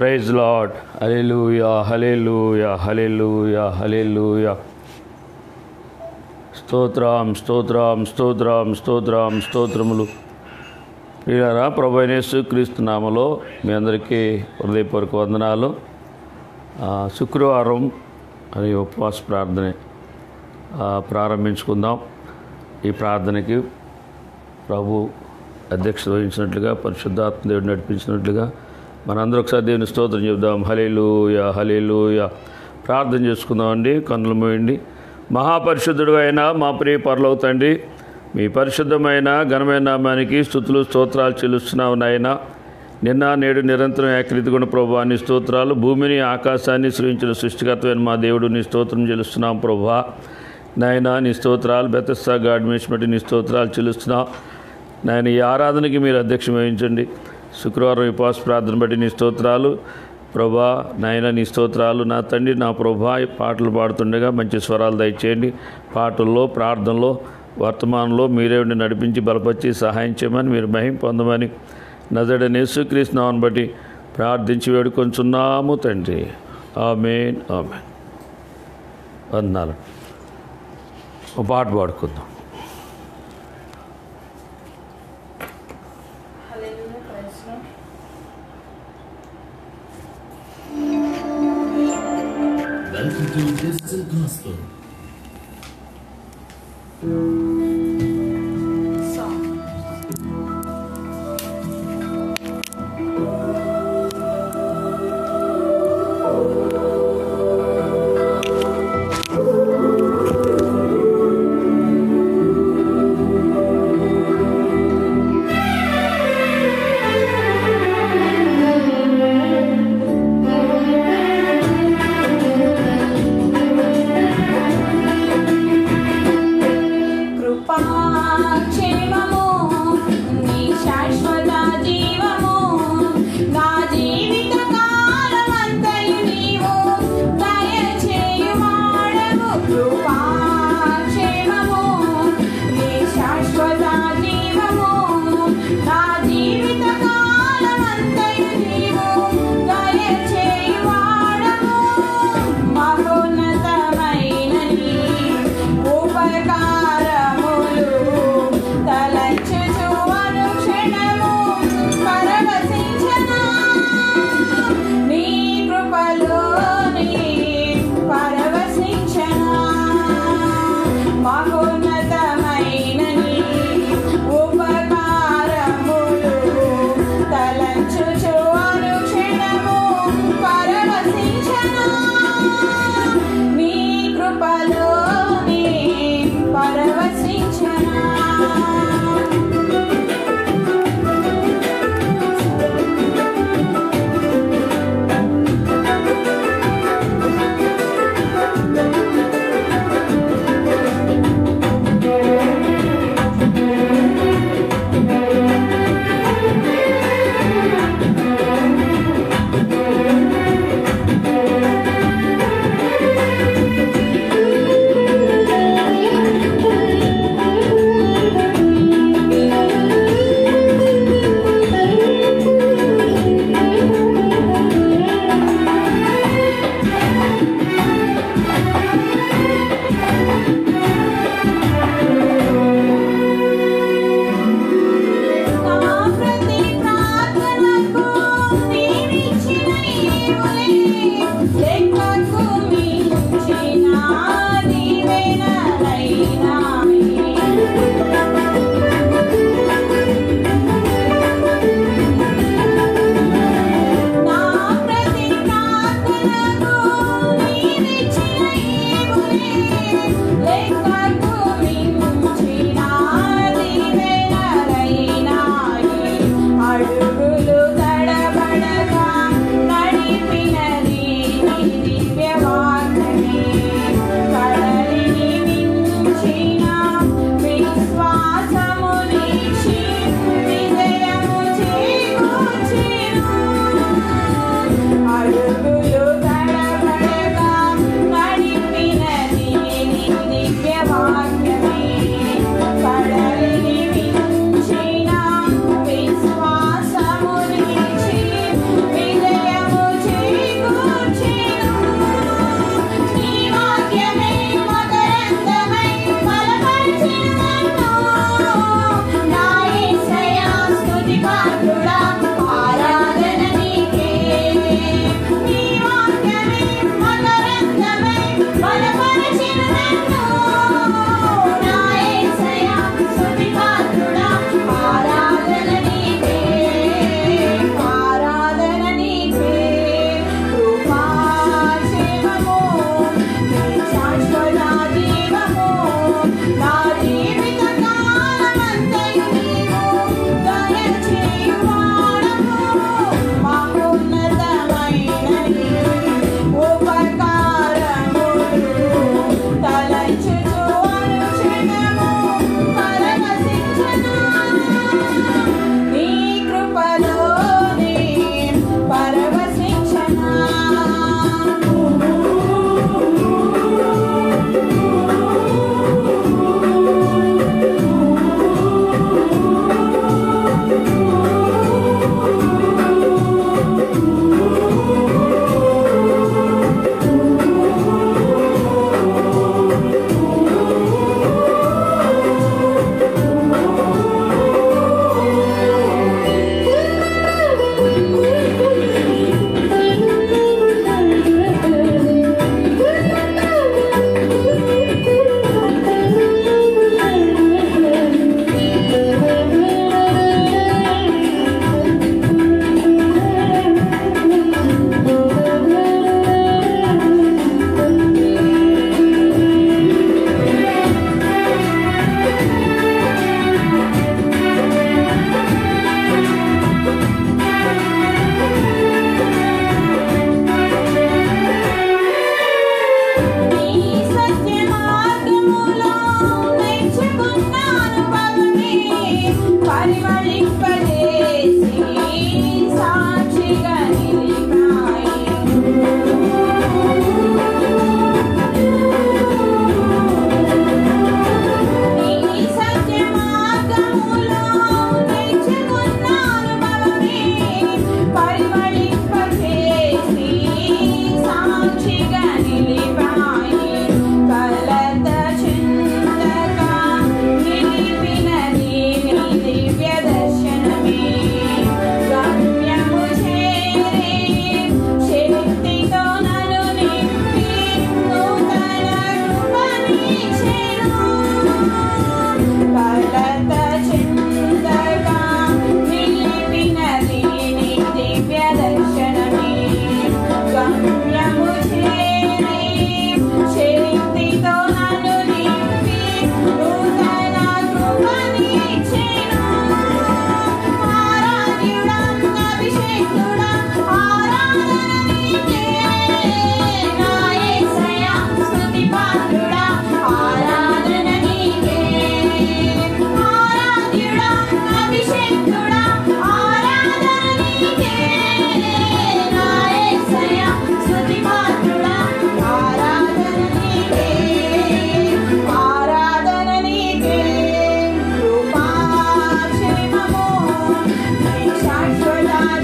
Praise lord. హల్లెలూయా, హల్లెలూయా, హల్లెలూయా, హల్లెలూయా. స్తోత్రం, స్తోత్రం, స్తోత్రం, స్తోత్రం, స్తోత్రములు. ప్రియులారా, ప్రభువైన యేసుక్రీస్తు నామములో మీ అందరికీ హృదయపూర్వక వందనాలు. శుక్రవారం అనే ఉపవాస ప్రార్థన ప్రారంభించుకుందాం. ఈ ప్రార్థనకి ప్రభు అధ్యక్షత వహించినట్లుగా, పరిశుద్ధాత్మ దేవుడు నడిపించినట్లుగా మనందరూ ఒకసారి దేవుని స్తోత్రం చెబుదాం. హల్లెలూయా, హల్లెలూయా. ప్రార్థన చేసుకుందామండి. కన్నులు మూయండి. మహాపరిశుద్ధుడు అయిన మా ప్రియ పరలోక తండ్రి, మీ పరిశుద్ధమైన ఘనమైన నామానికి స్తుతులు స్తోత్రాలు చెల్లిస్తున్నావు నాయన. నిన్న నేడు నిరంతరం ఏకరీతిగుణ ప్రభువా నీ స్తోత్రాలు. భూమిని ఆకాశాన్ని సృష్టించిన సృష్టికర్తమైన మా దేవుడు నీ స్తోత్రం చెల్లిస్తున్నాం ప్రభువా నాయన. నీ స్తోత్రాలు బెతెస్దా గాడ్మేష్ బట్టి నీ స్తోత్రాలు చెల్లిస్తున్నాం నాయన. ఈ ఆరాధనకి మీరు అధ్యక్షం వహించండి. శుక్రవారం ఉపవాస ప్రార్థన బట్టి నీ స్తోత్రాలు ప్రభా నాయన. నీ స్తోత్రాలు నా తండ్రి, నా ప్రభా. పాటలు పాడుతుండగా మంచి స్వరాలు దయచేయండి. పాటల్లో, ప్రార్థనలో, వర్తమానంలో మీరే ఉండి నడిపించి బలపరిచి సహాయం చేయమని, మీరు మహిమ పొందమని నజరేయుడైన యేసుక్రీస్తు నామమును బట్టి ప్రార్థించి వేడుకొంచున్నాము తండ్రి. ఆమేన్, ఆమేన్. వందనాలు. ఒక పాట పాడుకుందాం. Welcome to Digital Gospel.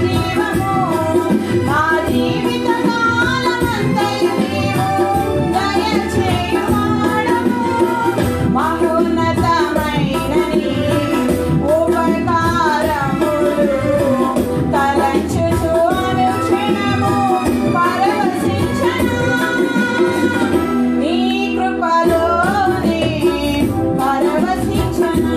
జీవము మా జీవిత కాలమంతయు నీవు దయచేయువాడవు మహోన్నతమైనని ఉపకారములు తలంచుచు అనుక్షణము పరవశించను నీ కృపలోనే పరవశించనా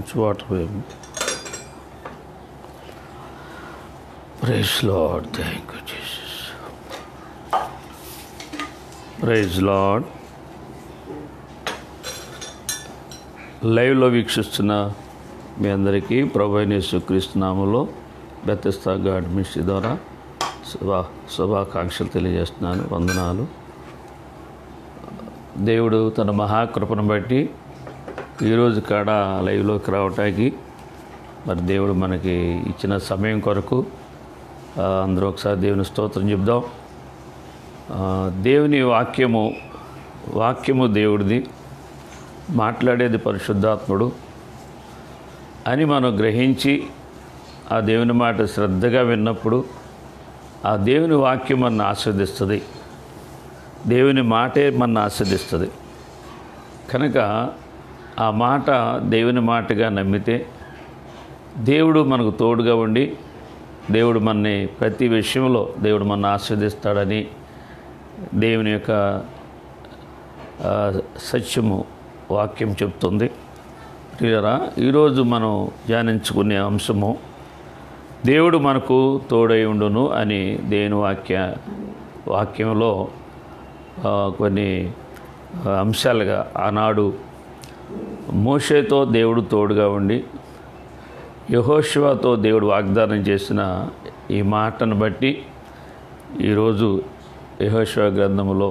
కొంచెం వాటర్ వేయము. Praise Lord. Thank you Jesus. Praise Lord. లైవ్లో వీక్షిస్తున్న మీ అందరికీ ప్రభువైన యేసుక్రీస్తు నామములో బెతెస్దా గాడ్ మినిస్ట్రీ ద్వారా శుభాకాంక్షలు తెలియజేస్తున్నాను. వందనాలు. దేవుడు తన మహాకృపను బట్టి ఈరోజు కాడ లైవ్లోకి రావటానికి మరి దేవుడు మనకి ఇచ్చిన సమయం కొరకు అందరూ ఒకసారి దేవుని స్తోత్రం చెప్దాం. దేవుని వాక్యము దేవుడిది, మాట్లాడేది పరిశుద్ధాత్ముడు అని మనం గ్రహించి ఆ దేవుని మాట శ్రద్ధగా విన్నప్పుడు ఆ దేవుని వాక్యం మన ఆస్వాదిస్తుంది, దేవుని మాటే మన ఆస్వాదిస్తుంది. కనుక ఆ మాట దేవుని మాటగా నమ్మితే దేవుడు మనకు తోడుగా ఉండి దేవుడు మనని ప్రతి విషయంలో దేవుడు మన ఆస్వాదిస్తాడని దేవుని యొక్క సత్యము వాక్యం చెప్తుంది. క్లియరా? ఈరోజు మనం ధ్యానించుకునే అంశము దేవుడు మనకు తోడై ఉండును అని దేవుని వాక్యంలో కొన్ని అంశాలుగా ఆనాడు మోషేతో దేవుడు తోడుగా ఉండి యెహోషువతో దేవుడు వాగ్దానం చేసిన ఈ మాటను బట్టి ఈరోజు యెహోషువ గ్రంథములో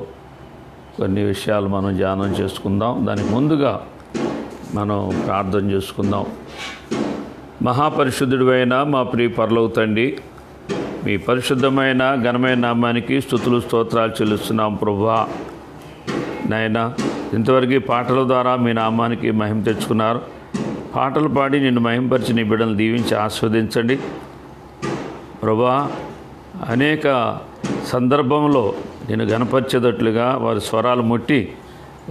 కొన్ని విషయాలు మనం ధ్యానం చేసుకుందాం. దానికి ముందుగా మనం ప్రార్థన చేసుకుందాం. మహాపరిశుద్ధుడైన మా ప్రియ పరలోక తండ్రి, మీ పరిశుద్ధమైన ఘనమైన నామానికి స్తుతులు స్తోత్రాలు చెల్లిస్తున్నాం ప్రభువా. నాయన, ఇంతవరకు పాటల ద్వారా మీ నామానికి మహిమ తెచ్చుకున్నారు. పాటలు పాడి నిన్ను మహింపరిచి నీ బిడ్డలను దీవించి ఆస్వాదించండి ప్రభువా. అనేక సందర్భంలో నేను గణపరిచేటట్లుగా వారి స్వరాలు ముట్టి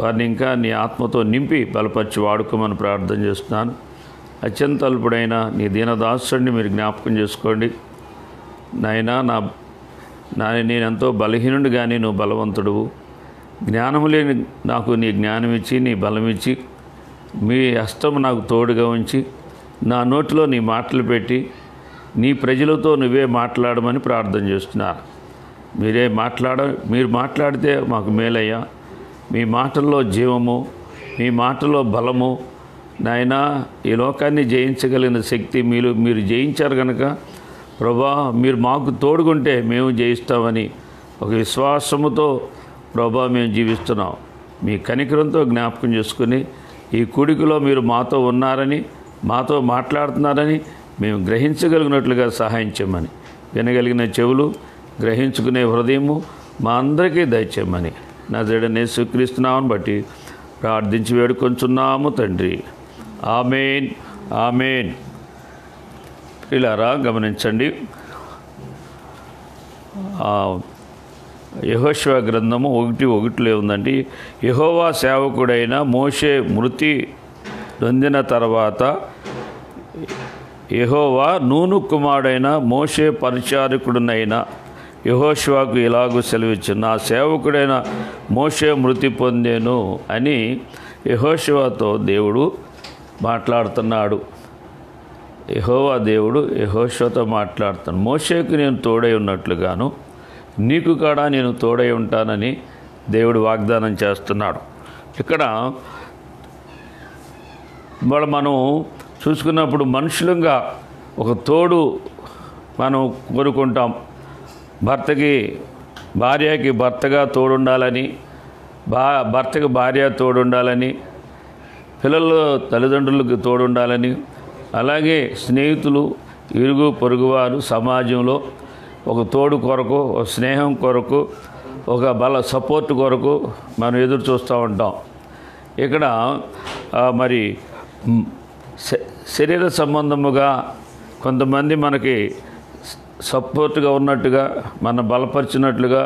వారిని ఇంకా నీ ఆత్మతో నింపి బలపరిచి వాడుకోమని ప్రార్థన చేస్తున్నాను. అత్యంత అల్పుడైన నీ దీనదాసుడిని మీరు జ్ఞాపకం చేసుకోండి నాయనా. నేనెంతో బలహీనుడు కానీ నువ్వు బలవంతుడువు. జ్ఞానము లేని నాకు నీ జ్ఞానం ఇచ్చి నీ బలం ఇచ్చి మీ హస్తము నాకు తోడుగా ఉంచి నా నోటిలో నీ మాటలు పెట్టి నీ ప్రజలతో నువ్వే మాట్లాడమని ప్రార్థన చేస్తున్నారు. మీరు మాట్లాడితే మాకు మేలయ్యా. మీ మాటల్లో జీవము, మీ మాటల్లో బలము నాయనా. ఈ లోకాన్ని జయించగలిగిన శక్తి మీరు జయించారు కనుక ప్రభా, మీరు మాకు తోడుకుంటే మేము జయిస్తామని ఒక విశ్వాసముతో ప్రభా మేము జీవిస్తున్నాం. మీ కనికరంతో జ్ఞాపకం చేసుకుని ఈ కూడికలో మీరు మాతో ఉన్నారని, మాతో మాట్లాడుతున్నారని మేము గ్రహించగలిగినట్లుగా సహాయం చేయమని, వినగలిగిన చెవులు, గ్రహించుకునే హృదయము మా అందరికీ దయచేయమని నజరేయుడైన యేసుక్రీస్తు నామమును బట్టి ప్రార్థించి వేడుకొంచున్నాము తండ్రి. ఆమేన్, ఆమేన్. ప్రియులారా, గమనించండి. యెహోషువ గ్రంథము 1:1 ఉందండి. యెహోవా సేవకుడైన మోషే మృతి నొందిన తర్వాత యెహోవా నూను కుమారుడైన మోషే పరిచారకుడునైన యెహోషువకు ఇలాగూ సెలవిచ్చాను, నా సేవకుడైన మోషే మృతి పొందెను అని యెహోషువతో దేవుడు మాట్లాడుతున్నాడు. యెహోవా దేవుడు యెహోషువతో మాట్లాడుతాను. మోషేకు నేను తోడై ఉన్నట్లుగాను నీకు కూడా నేను తోడై ఉంటానని దేవుడు వాగ్దానం చేస్తున్నాడు. ఇక్కడ మనం చూసుకున్నప్పుడు మనుషులంగా ఒక తోడు మనం కోరుకుంటాం. భార్యకి భర్తగా తోడుండాలని, భర్తకి భార్య తోడుండాలని, పిల్లలు తల్లిదండ్రులకు తోడుండాలని, అలాగే స్నేహితులు, ఇరుగు పొరుగువారు, సమాజంలో ఒక తోడు కొరకు, ఒక స్నేహం కొరకు, ఒక సపోర్ట్ కొరకు మనం ఎదురు చూస్తూ ఉంటాం. ఇక్కడ మరి శరీర సంబంధముగా కొంతమంది మనకి సపోర్ట్గా ఉన్నట్టుగా, మనం బలపరిచినట్లుగా,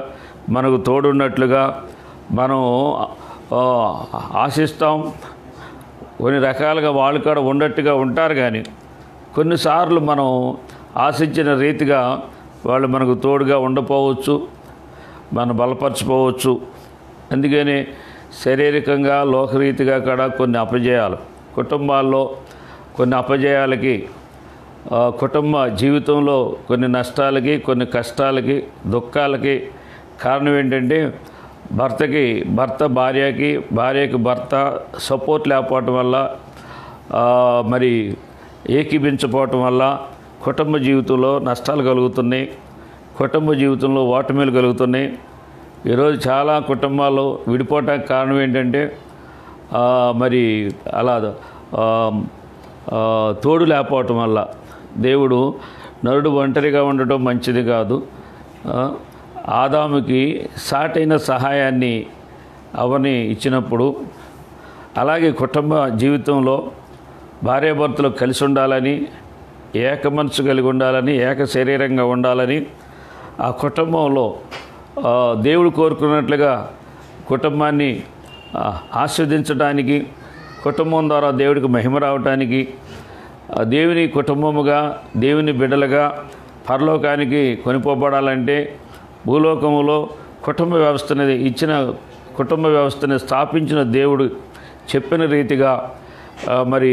మనకు తోడున్నట్లుగా మనం ఆశిస్తాం. కొన్ని రకాలుగా వాళ్ళు కూడా ఉన్నట్టుగా ఉంటారు. కానీ కొన్నిసార్లు మనం ఆశించిన రీతిగా వాళ్ళు మనకు తోడుగా ఉండకపోవచ్చు, మనం బలపరచపోవచ్చు. అందుకని శారీరకంగా లోకరీతిగా కూడా కొన్ని అపజయాలు, కుటుంబాల్లో కొన్ని అపజయాలకి, కుటుంబ జీవితంలో కొన్ని నష్టాలకి, కొన్ని కష్టాలకి, దుఃఖాలకి కారణం ఏంటంటే భర్త భార్యకి, భర్త సపోర్ట్ లేకపోవటం వల్ల, మరి ఏకీభించకపోవటం వల్ల కుటుంబ జీవితంలో నష్టాలు కలుగుతున్నాయి, కుటుంబ జీవితంలో ఓటమిలు కలుగుతున్నాయి. ఈరోజు చాలా కుటుంబాలు విడిపోవటానికి కారణం ఏంటంటే మరి అలా తోడు లేకపోవటం వల్ల. దేవుడు నరుడు ఒంటరిగా ఉండటం మంచిది కాదు, ఆదాముకి సాటైన సహాయాన్ని అవని ఇచ్చినప్పుడు, అలాగే కుటుంబ జీవితంలో భార్యాభర్తలు కలిసి ఉండాలని, ఏక మనసు కలిగి ఉండాలని, ఏక శరీరంగా ఉండాలని, ఆ కుటుంబంలో దేవుడు కోరుకున్నట్లుగా కుటుంబాన్ని ఆస్వాదించడానికి, కుటుంబం ద్వారా దేవుడికి మహిమ రావటానికి, దేవుని కుటుంబముగా, దేవుని బిడ్డలుగా పరలోకానికి కొనిపోబడాలంటే భూలోకములో కుటుంబ వ్యవస్థని ఇచ్చిన, కుటుంబ వ్యవస్థని స్థాపించిన దేవుడు చెప్పిన రీతిగా మరి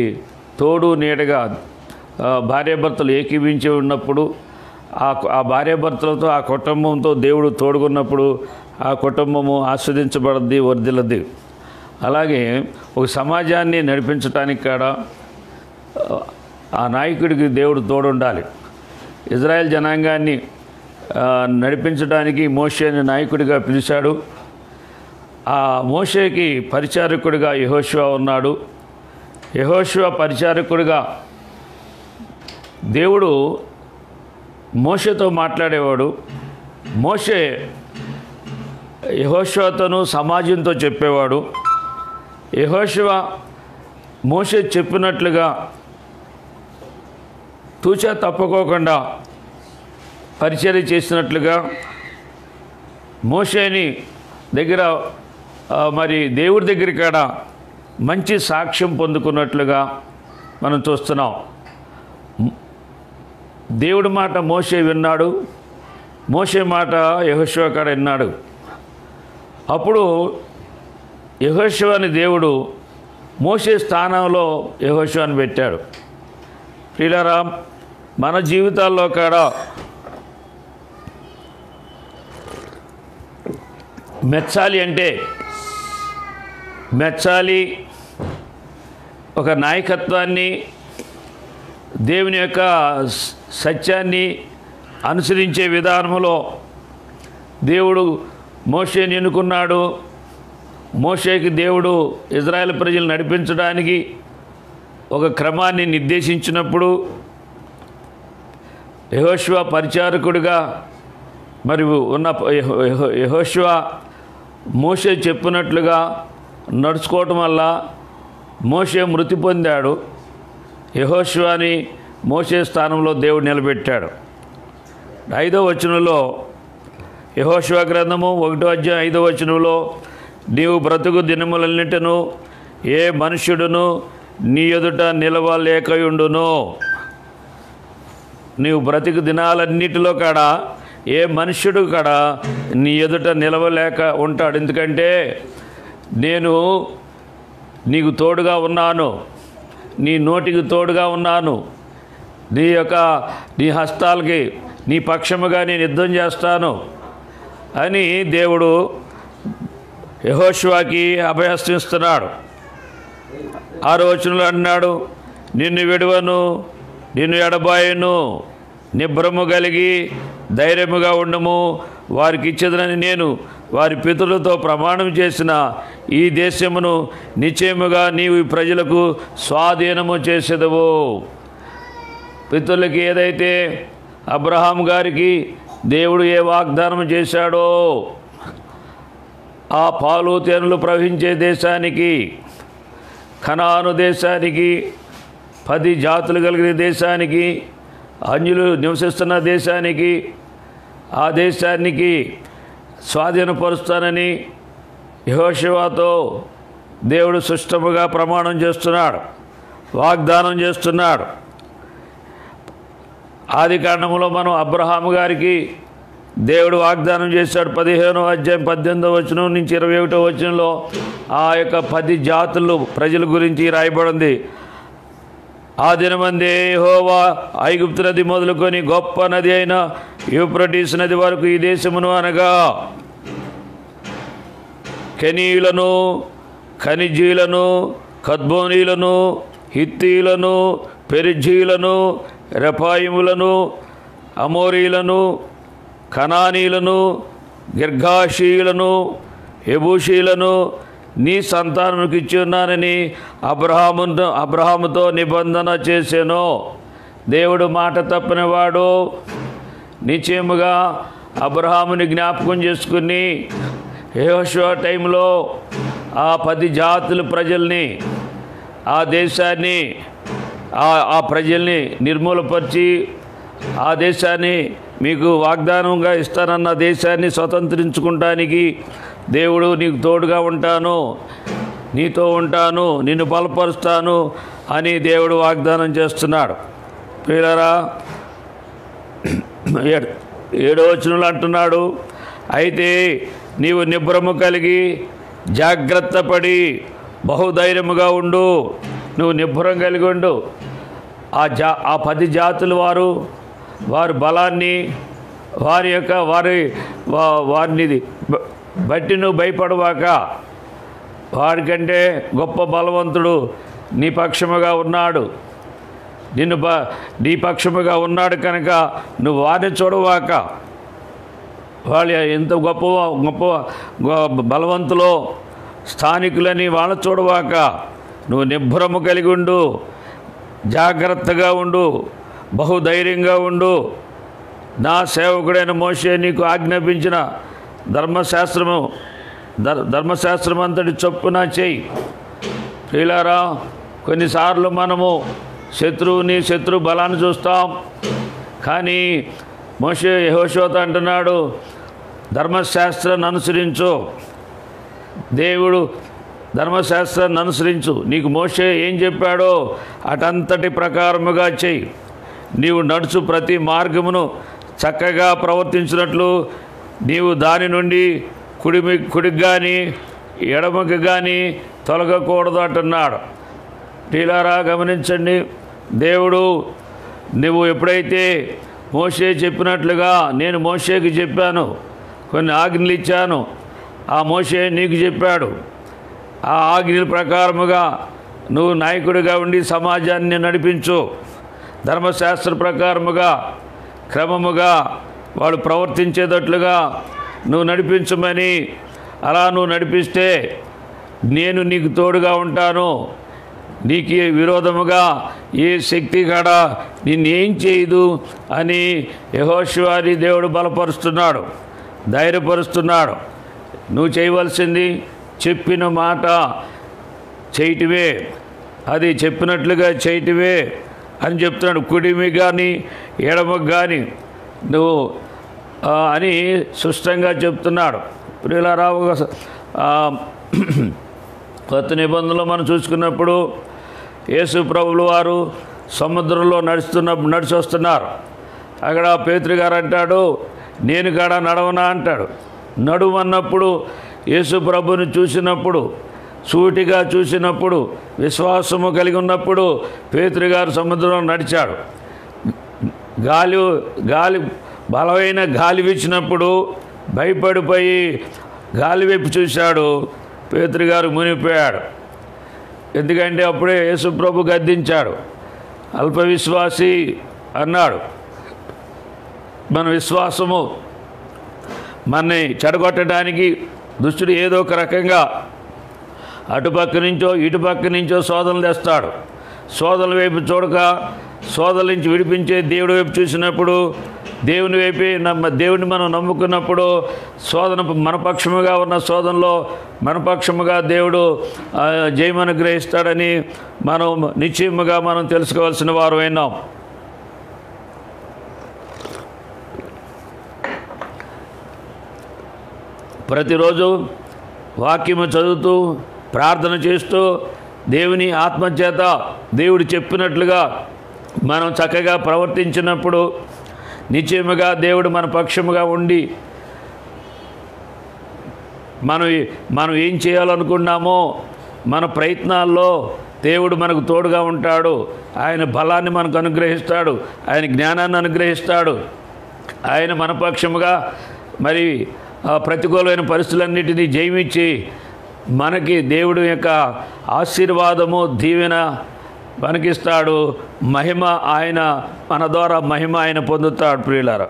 తోడు నీడగా భార్యాభర్తలు ఏకీభించి ఉన్నప్పుడు, ఆ భార్యాభర్తలతో, ఆ కుటుంబంతో దేవుడు తోడుకున్నప్పుడు ఆ కుటుంబము ఆస్వాదించబడద్ది, వర్ధిల్లద్ది. అలాగే ఒక సమాజాన్ని నడిపించడానికి కూడా ఆ నాయకుడికి దేవుడు తోడుండాలి. ఇజ్రాయెల్ జనాంగాన్ని నడిపించడానికి మోషేని నాయకుడిగా పిలిచాడు. ఆ మోషేకి పరిచారకుడిగా యెహోషువ ఉన్నాడు. యెహోషువ పరిచారకుడిగా దేవుడు మోషేతో మాట్లాడేవాడు. మోషే యెహోషువతోనూ సమాజంతో చెప్పేవాడు. యెహోషువ మోషే చెప్పినట్లుగా తూచా తప్పుకోకుండా పరిచర్య చేసినట్లుగా మోషేని దగ్గర మరి దేవుడి దగ్గర కాడ మంచి సాక్ష్యం పొందుకున్నట్లుగా మనం చూస్తున్నాం. దేవుడి మాట మోషే విన్నాడు, మోషే మాట యెహోషువ కాడ విన్నాడు. అప్పుడు యెహోషువని దేవుడు మోషే స్థానంలో యెహోషువని పెట్టాడు. ప్రియులారా, మన జీవితాల్లో కూడా మెచ్చాలి ఒక నాయకత్వాన్ని, దేవుని యొక్క సత్యాన్ని అనుసరించే విధానంలో దేవుడు మోషేని ఎన్నుకున్నాడు. మోషేకి దేవుడు ఇజ్రాయెల్ ప్రజలు నడిపించడానికి ఒక క్రమాన్ని నిర్దేశించినప్పుడు యెహోషువ పరిచారకుడిగా మరి ఉన్న యెహోషువ మోషే చెప్పినట్లుగా నడుచుకోవటం వల్ల మోషే మృతి పొందాడు. యెహోషువని మోషే స్థానంలో దేవుడు నిలబెట్టాడు. 5వ వచనంలో, యెహోషువ గ్రంథము 1వ అధ్యాయం 5వ వచనంలో, నీవు బ్రతుకు దినములన్నిటను ఏ మనుష్యుడును నీ ఎదుట నిలవలేకయుండును. నీవు బ్రతుకు దినాలన్నిటిలో కాడా ఏ మనుష్యుడు కాడా నీ ఎదుట నిలవలేక ఉంటాడు. ఎందుకంటే నేను నీకు తోడుగా ఉన్నాను, నీ నోటికి తోడుగా ఉన్నాను, నీ హస్తాలకి నీ పక్షముగా నేను యుద్ధం చేస్తాను అని దేవుడు యెహోషువకి అభయహస్తిస్తున్నాడు. 6వ వచనంలో అన్నాడు, నిన్ను విడువను, నిన్ను ఎడబాయను, నిబ్రము కలిగి ధైర్యముగా ఉండము, వారికి ఇచ్చేదనని నేను వారి పితరులతో ప్రమాణం చేసిన ఈ దేశమును నిశ్చయముగా నీవు ఈ ప్రజలకు స్వాధీనము చేసేదవు. పితరులకి ఏదైతే అబ్రహాం గారికి దేవుడు ఏ వాగ్దానం చేశాడో, ఆ పాలు తేనెలు ప్రవహించే దేశానికి, కనాను దేశానికి, 10 జాతులు కలిగిన దేశానికి, అన్యులు నివసిస్తున్న దేశానికి, ఆ దేశానికి స్వాధీనపరుస్తానని యెహోషువతో దేవుడు సుష్టముగా ప్రమాణం చేస్తున్నాడు, వాగ్దానం చేస్తున్నాడు. ఆది కాండములో మనం అబ్రహాము గారికి దేవుడు వాగ్దానం చేశాడు. 15వ అధ్యాయం 18వ వచనం నుంచి 21వ వచనంలో ఆ యొక్క 10 జాతులు ప్రజల గురించి రాయబడింది. ఆ దినమందే యెహోవా ఐగుప్తు నది మొదలుకొని గొప్ప నది అయిన యూఫ్రటీస్ నది వరకు ఈ దేశమును అనగా కెనీయులను, ఖనిజీలను, కద్మోనీలను, హిత్తీలను, పెరిజీలను, రెఫాయిములను, అమోరీలను, కనానీలను, గిర్గాషీయులను, యెబూసీలను నీ సంతానముకు ఇచ్చి ఉన్నానని అబ్రహాముతో నిబంధన చేసెను. దేవుడు మాట తప్పనివాడు. నిశ్చయముగా అబ్రహాముని జ్ఞాపకం చేసుకుని యెహోషువ టైంలో ఆ 10 జాతుల ప్రజల్ని, ఆ దేశాన్ని, ఆ ప్రజల్ని నిర్మూలపరిచి ఆ దేశాన్ని మీకు వాగ్దానంగా ఇస్తానన్న దేశాన్ని స్వతంత్రించుకుంటానికి దేవుడు నీకు తోడుగా ఉంటాను, నీతో ఉంటాను, నిన్ను బలపరుస్తాను అని దేవుడు వాగ్దానం చేస్తున్నాడు. ప్రియులారా, 7వ వచనంలో అంటున్నాడు, అయితే నీవు నిబ్రము కలిగి జాగ్రత్త పడి బహుధైర్యముగా ఉండు. నువ్వు నిబ్బరం కలిగి ఉండు. ఆ 10 జాతుల వారి బలాన్ని, వారిని బట్టి నువ్వు భయపడవాక, వారికంటే గొప్ప బలవంతుడు నీ పక్షముగా ఉన్నాడు, నీ పక్షముగా ఉన్నాడు కనుక నువ్వు వారిని చూడవాక. వాళ్ళు ఎంత గొప్ప బలవంతులో స్థానికులని వాళ్ళని చూడవాక. నువ్వు నిబ్బరము కలిగి ఉండు, జాగ్రత్తగా ఉండు, బహుధైర్యంగా ఉండు. నా సేవకుడైన మోషే నీకు ఆజ్ఞాపించిన ధర్మశాస్త్రం అంతటి చొప్పున చేయి. ప్రియులారా, కొన్నిసార్లు మనము శత్రు బలాన్ని చూస్తాం. కానీ మోషే యెహోషువతో అంటున్నాడు, ధర్మశాస్త్రాన్ని అనుసరించు. దేవుడు ధర్మశాస్త్రాన్ని అనుసరించు. నీకు మోషే ఏం చెప్పాడో అటంతటి ప్రకారముగా చెయ్యి. నీవు నడుచు ప్రతి మార్గమును చక్కగా ప్రవర్తించినట్లు నీవు దాని నుండి కుడికి కానీ ఎడమకి కానీ తొలగకూడదు అంటున్నాడు. ప్రియులారా, గమనించండి. దేవుడు నువ్వు ఎప్పుడైతే మోషే చెప్పినట్లుగా, నేను మోషేకి చెప్పాను, కొన్ని ఆజ్ఞలు ఇచ్చాను, ఆ మోషే నీకు చెప్పాడు, ఆ ఆజ్ఞల ప్రకారముగా నువ్వు నాయకుడిగా ఉండి సమాజాన్ని నడిపించు. ధర్మశాస్త్ర ప్రకారముగా క్రమముగా వాళ్ళు ప్రవర్తించేటట్లుగా నువ్వు నడిపించమని. అలా నువ్వు నడిపిస్తే నేను నీకు తోడుగా ఉంటాను. నీకు విరోధముగా ఏ శక్తి కూడా నిన్నేం చేయదు అని యెహోషువని దేవుడు బలపరుస్తున్నాడు, ధైర్యపరుస్తున్నాడు. నువ్వు చేయవలసింది చెప్పిన మాట చేయటమే, అది చెప్పినట్లుగా చేయటమే అని చెప్తున్నాడు. కుడిమి కానీ ఎడమకు కానీ నువ్వు అని స్పష్టంగా చెప్తున్నాడు. ప్రియులారా, కొత్త నిబంధనలో మనం చూసుకున్నప్పుడు యేసు ప్రభువుల వారు సముద్రంలో నడిచి వస్తున్నారు. అక్కడ పేతురు గారు అంటాడు, నేను కాడ నడవనా అంటాడు. నడువన్నప్పుడు యేసు ప్రభుని చూసినప్పుడు, సూటిగా చూసినప్పుడు, విశ్వాసము కలిగి ఉన్నప్పుడు పేతురు గారు సముద్రంలో నడిచాడు. గాలి బలమైన గాలి వీచినప్పుడు భయపడిపోయి గాలి వైపు చూశాడు. పేతురు గారు మునిగిపోయాడు. ఎందుకంటే అప్పుడే యేసు ప్రభు గద్దించాడు, అల్ప విశ్వాసి అన్నాడు. మన విశ్వాసము మనని చెడగొట్టడానికి దుష్టుడు ఏదో ఒక రకంగా అటుపక్క నుంచో ఇటుపక్క నుంచో శోధనలు తెస్తాడు. శోధనల వైపు చూడక శోధనల నుంచి విడిపించే దేవుడి వైపు చూసినప్పుడు, దేవుని వైపే దేవుని మనం నమ్ముకున్నప్పుడు శోధన మనపక్షముగా ఉన్న శోధనలో మనపక్షముగా దేవుడు జయం అనుగ్రహిస్తాడని మనం నిశ్చయముగా మనం తెలుసుకోవాల్సిన వారు అయినాం. ప్రతిరోజు వాక్యము చదువుతూ ప్రార్థన చేస్తూ దేవుని ఆత్మచేత దేవుడు చెప్పినట్లుగా మనం చక్కగా ప్రవర్తించినప్పుడు నిశ్చయముగా దేవుడు మన పక్షముగా ఉండి మనం ఏం చేయాలనుకున్నామో మన ప్రయత్నాల్లో దేవుడు మనకు తోడుగా ఉంటాడు. ఆయన బలాన్ని మనకు అనుగ్రహిస్తాడు, ఆయన జ్ఞానాన్ని అనుగ్రహిస్తాడు. ఆయన మన పక్షముగా మరి ప్రతికూలమైన పరిస్థితులన్నిటినీ జయించి మనకి దేవుడి యొక్క ఆశీర్వాదము దీవెన మనకిస్తాడు. మహిమ ఆయన మన ద్వారా మహిమ ఆయన పొందుతాడు. ప్రియులారా,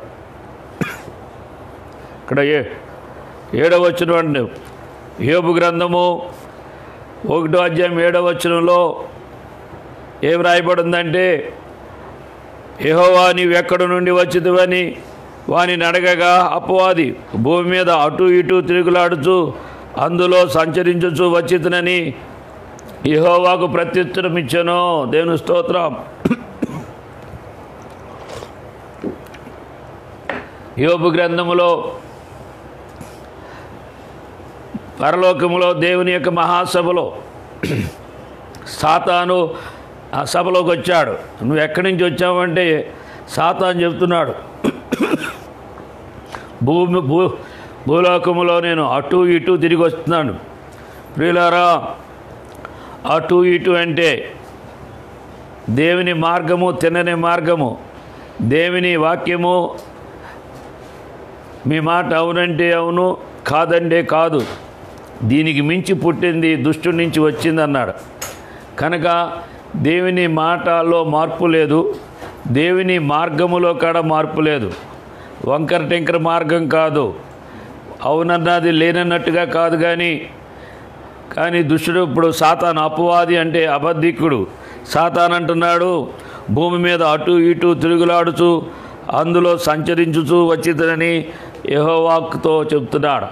ఇక్కడ 7వ వచనం, యోబు గ్రంథము 1వ అధ్యాయం 7వ వచనంలో ఏం రాయబడిందంటే, యెహోవా నీవెక్కడి నుండి వచ్చితివని వానిని అడగగా అపవాది భూమి మీద అటు ఇటు తిరుగులాడుచు అందులో సంచరించుచు వచ్చితనని యెహోవాకు ప్రత్యుత్తరం ఇచ్చెను. దేవుని స్తోత్రం. యోబు గ్రంథములో పరలోకములో దేవుని యొక్క మహాసభలో సాతాను ఆ సభలోకి వచ్చాడు. నువ్వు ఎక్కడి నుంచి వచ్చావంటే సాతాను చెప్తున్నాడు, భూలోకములో నేను అటు ఇటు తిరిగి వస్తున్నాను. ప్రియులారా, అటు ఇటు అంటే దేవుని మార్గము తినని మార్గము, దేవుని వాక్యము మీ మాట అవునంటే అవును, కాదంటే కాదు, దీనికి మించి పుట్టింది దుష్టుడి నుంచి వచ్చింది అన్నాడు. కనుక దేవుని మాటలో మార్పు లేదు, దేవుని మార్గములో కూడా మార్పు లేదు. వంకర టెంకర మార్గం కాదు, అవునన్నది లేనన్నట్టుగా కాదు. కానీ దుష్టుడు ఇప్పుడు సాతాను, అపవాది అంటే అబద్ధికుడు సాతాను అంటున్నాడు, భూమి మీద అటు ఇటు తిరుగులాడుచు అందులో సంచరించుచూ వచ్చిందని యెహోవాతో చెప్తున్నాడు.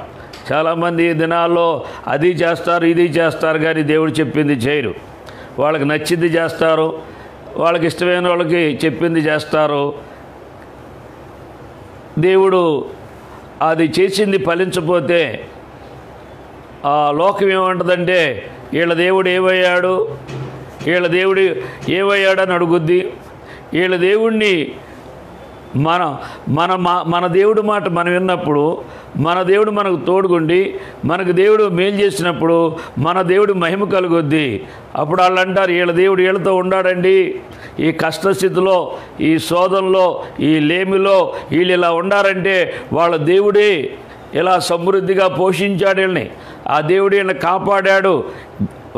చాలామంది ఈ దినాల్లో అది చేస్తారు ఇది చేస్తారు, కానీ దేవుడు చెప్పింది చేయరు. వాళ్ళకి నచ్చింది చేస్తారు, వాళ్ళకి ఇష్టమైన వాళ్ళకి చెప్పింది చేస్తారు. దేవుడు అది చేసింది ఫలించకపోతే ఆ లోకం ఏమంటుందంటే, వీళ్ళ దేవుడు ఏమయ్యాడని అడుగుద్ది. వీళ్ళ దేవుడిని మన దేవుడి మాట మనం విన్నప్పుడు, మన దేవుడు మనకు తోడుగుండి మనకు దేవుడు మేలు చేసినప్పుడు మన దేవుడు మహిమ కలుగుద్ది. అప్పుడు వాళ్ళు అంటారు, వీళ్ళ దేవుడు వీళ్ళతో ఉన్నాడండి, ఈ కష్టస్థితిలో, ఈ శోధనలో, ఈ లేమిలో వీళ్ళు ఇలా ఉండారంటే వాళ్ళ దేవుడే ఇలా సమృద్ధిగా పోషించాడు వీళ్ళని, ఆ దేవుడు వీళ్ళని కాపాడాడు,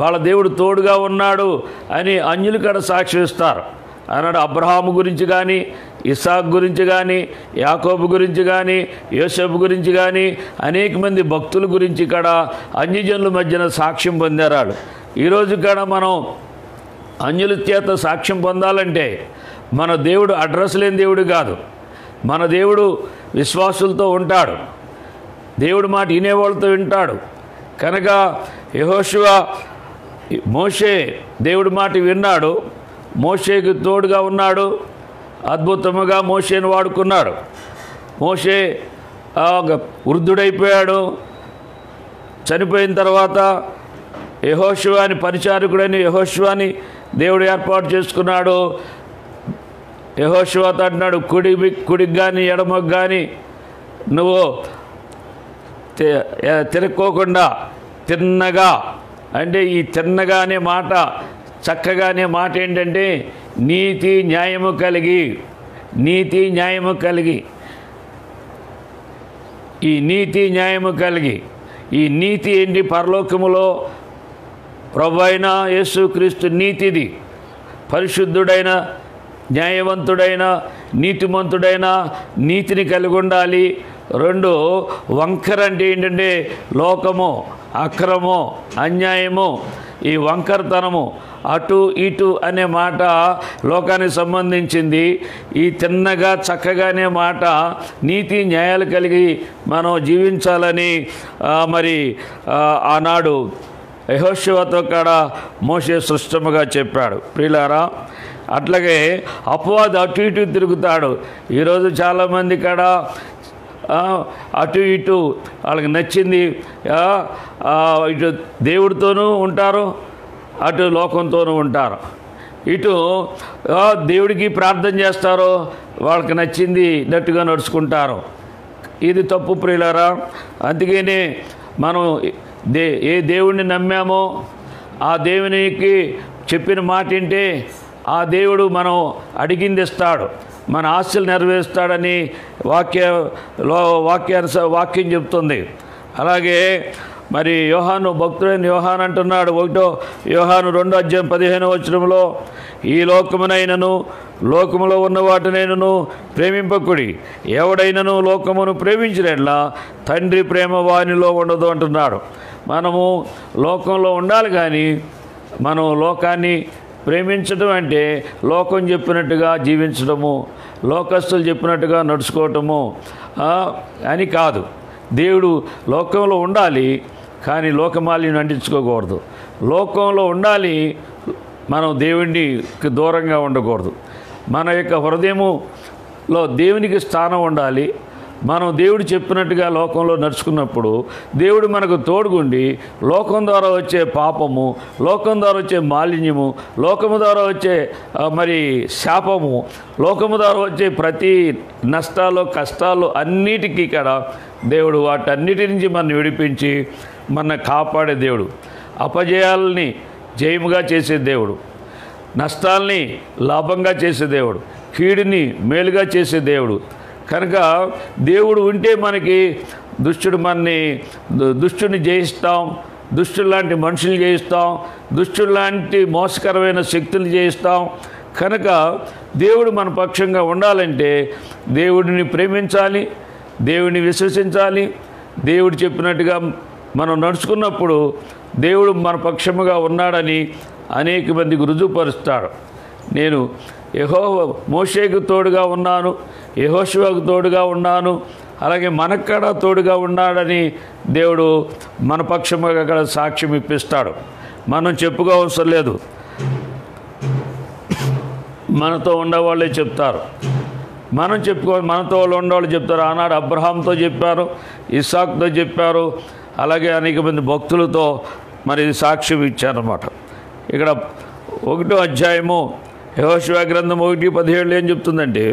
వాళ్ళ దేవుడు తోడుగా ఉన్నాడు అని అన్యులు కూడా సాక్షిస్తారు అన్నాడు. అబ్రహాము గురించి కానీ, ఇస్సాకు గురించి కానీ, యాకోబు గురించి కానీ, యోసేపు గురించి కానీ, అనేక మంది భక్తుల గురించి కూడా అన్యజనుల మధ్యన సాక్ష్యం పొందారు. ఈరోజు కూడా మనం అన్యుల చేత సాక్ష్యం పొందాలంటే మన దేవుడు అడ్రస్ లేని దేవుడు కాదు. మన దేవుడు విశ్వాసులతో ఉంటాడు, దేవుడు మాట వినేవాళ్ళతో వింటాడు. కనుక యెహోషువ మోషే దేవుడి మాట విన్నాడు, మోషేకి తోడుగా ఉన్నాడు, అద్భుతముగా మోషేను వాడుకున్నాడు. మోషే వృద్ధుడైపోయాడు. చనిపోయిన తర్వాత యెహోషువని పరిచారకుడని యెహోషువని దేవుడు ఏర్పాటు చేసుకున్నాడు. యెహోషువతో అంటున్నాడు, కుడికి కానీ ఎడమకు కానీ నువ్వు తిరక్కోకుండా తిన్నగా, అంటే ఈ తిన్నగా అనే మాట, చక్కగా అనే మాట ఏంటంటే నీతి న్యాయము కలిగి, నీతి న్యాయము కలిగి, ఈ నీతి న్యాయము కలిగి. ఈ నీతి ఏంటి? పరలోకములో ప్రభు అయిన యేసుక్రీస్తు నీతిది. పరిశుద్ధుడైన, న్యాయవంతుడైన, నీతిమంతుడైన నీతిని కలిగి ఉండాలి. 2 వంకర అంటే ఏంటంటే లోకము, అక్రమము, అన్యాయము, ఈ వంకరతనము, అటు ఇటు అనే మాట లోకానికి సంబంధించింది. ఈ తిన్నగా చక్కగా అనే మాట నీతి న్యాయాలు కలిగి మనం జీవించాలని మరి ఆనాడు యెహోషువతో కూడా మోషే స్పష్టంగా చెప్పాడు. ప్రియులారా, అట్లాగే అపవాది అటు ఇటు తిరుగుతాడు. ఈరోజు చాలామంది కూడా అటు ఇటు వాళ్ళకి నచ్చింది, ఇటు దేవుడితోనూ ఉంటారు, అటు లోకంతోనూ ఉంటారు. ఇటు దేవుడికి ప్రార్థన చేస్తారు, వాళ్ళకి నచ్చింది నట్టుగా నడుచుకుంటారు. ఇది తప్పు ప్రియులారా. అందుకనే మనం ఏ దేవుడిని నమ్మామో ఆ దేవునికి చెప్పిన మాట వింటే ఆ దేవుడు మనం అడిగింది ఇస్తాడు, మన ఆశలు నెరవేరుస్తాడని వాక్యం చెప్తుంది. అలాగే మరి యోహాను, భక్తుడైన యోహాను అంటున్నాడు, 1 యోహాను 2:15 ఈ లోకమునైనను లోకములో ఉన్న వాటినైనను ప్రేమింపకుడి, ఎవడైనను లోకమును ప్రేమించినట్లా తండ్రి ప్రేమ వానిలో ఉండదు అంటున్నాడు. మనము లోకంలో ఉండాలి, కానీ మనం లోకాన్ని ప్రేమించడం అంటే లోకం చెప్పినట్టుగా జీవించడము, లోకస్తులు చెప్పినట్టుగా నడుచుకోవటము అని కాదు. దేవుడు లోకంలో ఉండాలి, కానీ లోకమాలిని అంటించుకోకూడదు. లోకంలో ఉండాలి, మనం దేవునికి దూరంగా ఉండకూడదు. మన యొక్క హృదయములో దేవునికి స్థానం ఉండాలి. మనం దేవుడు చెప్పినట్టుగా లోకంలో నడుచుకున్నప్పుడు దేవుడు మనకు తోడుగుండి లోకం ద్వారా వచ్చే పాపము, లోకం ద్వారా వచ్చే మాలిన్యము, లోకము ద్వారా వచ్చే మరి శాపము, లోకము ద్వారా వచ్చే ప్రతి నష్టాలు, కష్టాలు అన్నిటికీ కూడా దేవుడు వాటన్నిటి నుంచి మనం విడిపించి మన కాపాడే దేవుడు, అపజయాలని జయముగా చేసే దేవుడు, నష్టాల్ని లాభంగా చేసే దేవుడు, కీడుని మేలుగా చేసే దేవుడు. కనుక దేవుడు ఉంటే మనకి దుష్టుని జయిస్తాం, దుష్టుడు లాంటి మనుషులు జయిస్తాం, దుష్టుడు లాంటి మోసకరమైన శక్తులు జయిస్తాం. కనుక దేవుడు మన పక్షంగా ఉండాలంటే దేవుడిని ప్రేమించాలి, దేవుడిని విశ్వసించాలి. దేవుడు చెప్పినట్టుగా మనం నడుచుకున్నప్పుడు దేవుడు మన పక్షముగా ఉన్నాడని అనేక మందికి రుజువుపరుస్తాడు. నేను మోషేకు తోడుగా ఉన్నాను, యెహోషువకు తోడుగా ఉన్నాను, అలాగే మనకు కూడా తోడుగా ఉన్నాడని దేవుడు మన పక్షముగా అక్కడ సాక్ష్యం ఇప్పిస్తాడు. మనం చెప్పుకోవసరం లేదు, మనతో ఉండేవాళ్ళే చెప్తారు. మనతో ఉండేవాళ్ళు చెప్తారు. ఆనాడు అబ్రహాంతో చెప్పారు, ఇస్సాకుతో చెప్పారు, అలాగే అనేక మంది భక్తులతో మరి సాక్ష్యం ఇచ్చారన్నమాట. ఇక్కడ 1వ అధ్యాయము యెహోషువ గ్రంథం 1:17 ఏం చెప్తుందంటే,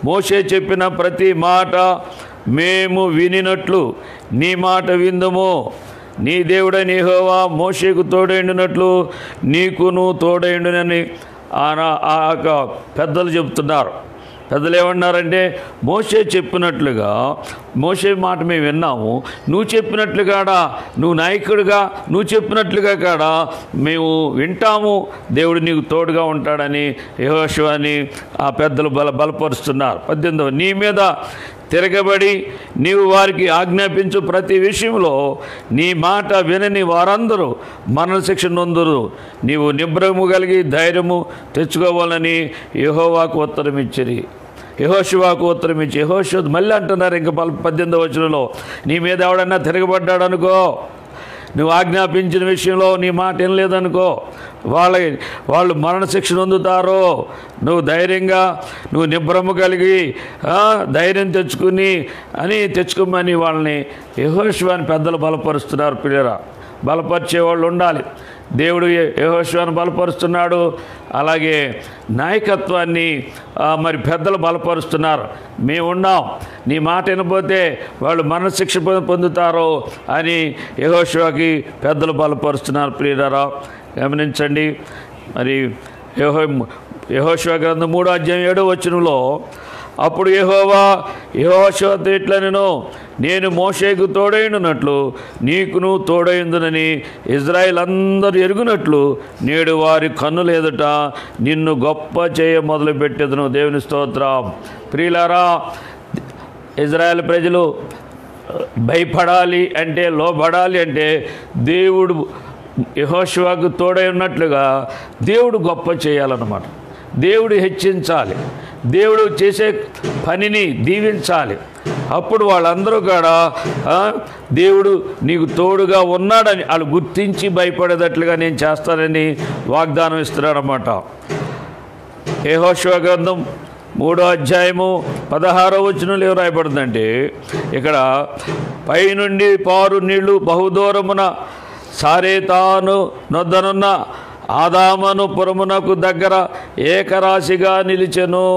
మోషే చెప్పిన ప్రతి మాట మేము వినినట్లు నీ మాట విందుము, నీ దేవుడైన యెహోవా మోషేకు తోడైండునట్లు నీకును తోడైండునని ఆ పెద్దలు చెప్తున్నారు. పెద్దలు ఏమన్నారంటే, మోషే చెప్పినట్లుగా, మోషే మాట మేము విన్నాము, నువ్వు చెప్పినట్లుగా, నువ్వు నాయకుడిగా నువ్వు చెప్పినట్లుగా కాడా మేము వింటాము, దేవుడు నీకు తోడుగా ఉంటాడని యెహోషువని ఆ పెద్దలు బలపరుస్తున్నారు. 18 నీ మీద తిరగబడి నీవు వారికి ఆజ్ఞాపించు ప్రతి విషయంలో నీ మాట వినని వారందరూ మరణశిక్ష నొందురు, నీవు నిబ్రహము కలిగి ధైర్యము తెచ్చుకోవాలని యెహోవాకు ఉత్తరం ఇచ్చిరి. యెహోషువకు ఉత్తరం ఇచ్చి యెహోషువ మళ్ళీ అంటున్నారు ఇంకా 18వ వచనంలో, నీ మీద ఎవడన్నా తిరగబడ్డాడు అనుకో, నువ్వు ఆజ్ఞాపించిన విషయంలో నీ మాట వినలేదనుకో, వాళ్ళు మరణశిక్ష పొందుతారు. నువ్వు ధైర్యంగా, నువ్వు నిబ్రహ్మ కలిగి ధైర్యం తెచ్చుకోమని వాళ్ళని యెహోషువని పెద్దలు బలపరుస్తున్నారు. పిల్లరా, బలపరిచేవాళ్ళు ఉండాలి. దేవుడు యెహోషువను బలపరుస్తున్నాడు, అలాగే నాయకత్వాన్ని మరి పెద్దలు బలపరుస్తున్నారు. మేము ఉన్నాం, నీ మాట వినపోతే వాళ్ళు మరణశిక్ష పొందుతారు అని యెహోషువకి పెద్దలు బలపరుస్తున్నారు. ప్రియరా, గమనించండి. మరి యెహోషువ గ్రంథం 3వ అధ్యాయం 7వ వచనంలో, అప్పుడు యెహోషువతో ఇట్లనెను, నేను మోషేకు తోడైనట్లు నీకును తోడైందునని ఇజ్రాయేల్ అందరూ ఎరుగునట్లు నేడు వారి కన్నుల ఎదుట నిన్ను గొప్ప చేయ మొదలుపెట్టెదను. దేవుని స్తోత్రం. ప్రియులారా, ఇజ్రాయేల్ ప్రజలు భయపడాలి అంటే, లోబడాలి అంటే దేవుడు యెహోషువకు తోడై ఉన్నట్లుగా దేవుడు గొప్ప చేయాలన్నమాట. దేవుడు హెచ్చించాలి, దేవుడు చేసే పనిని దీవించాలి. అప్పుడు వాళ్ళందరూ కూడా దేవుడు నీకు తోడుగా ఉన్నాడని వాళ్ళు గుర్తించి భయపడేటట్లుగా నేను చేస్తానని వాగ్దానం ఇస్తున్నాడన్నమాట. యెహోషువ గ్రంథం 3వ అధ్యాయము 16వ వచనంలో ఏం రాయబడుతుందంటే, ఇక్కడ పైనుండి పారు నీళ్లు బహుదూరమున సారేతాను నొద్దనున్న ఆదామను పురమునకు దగ్గర ఏకరాశిగా నిలిచెను.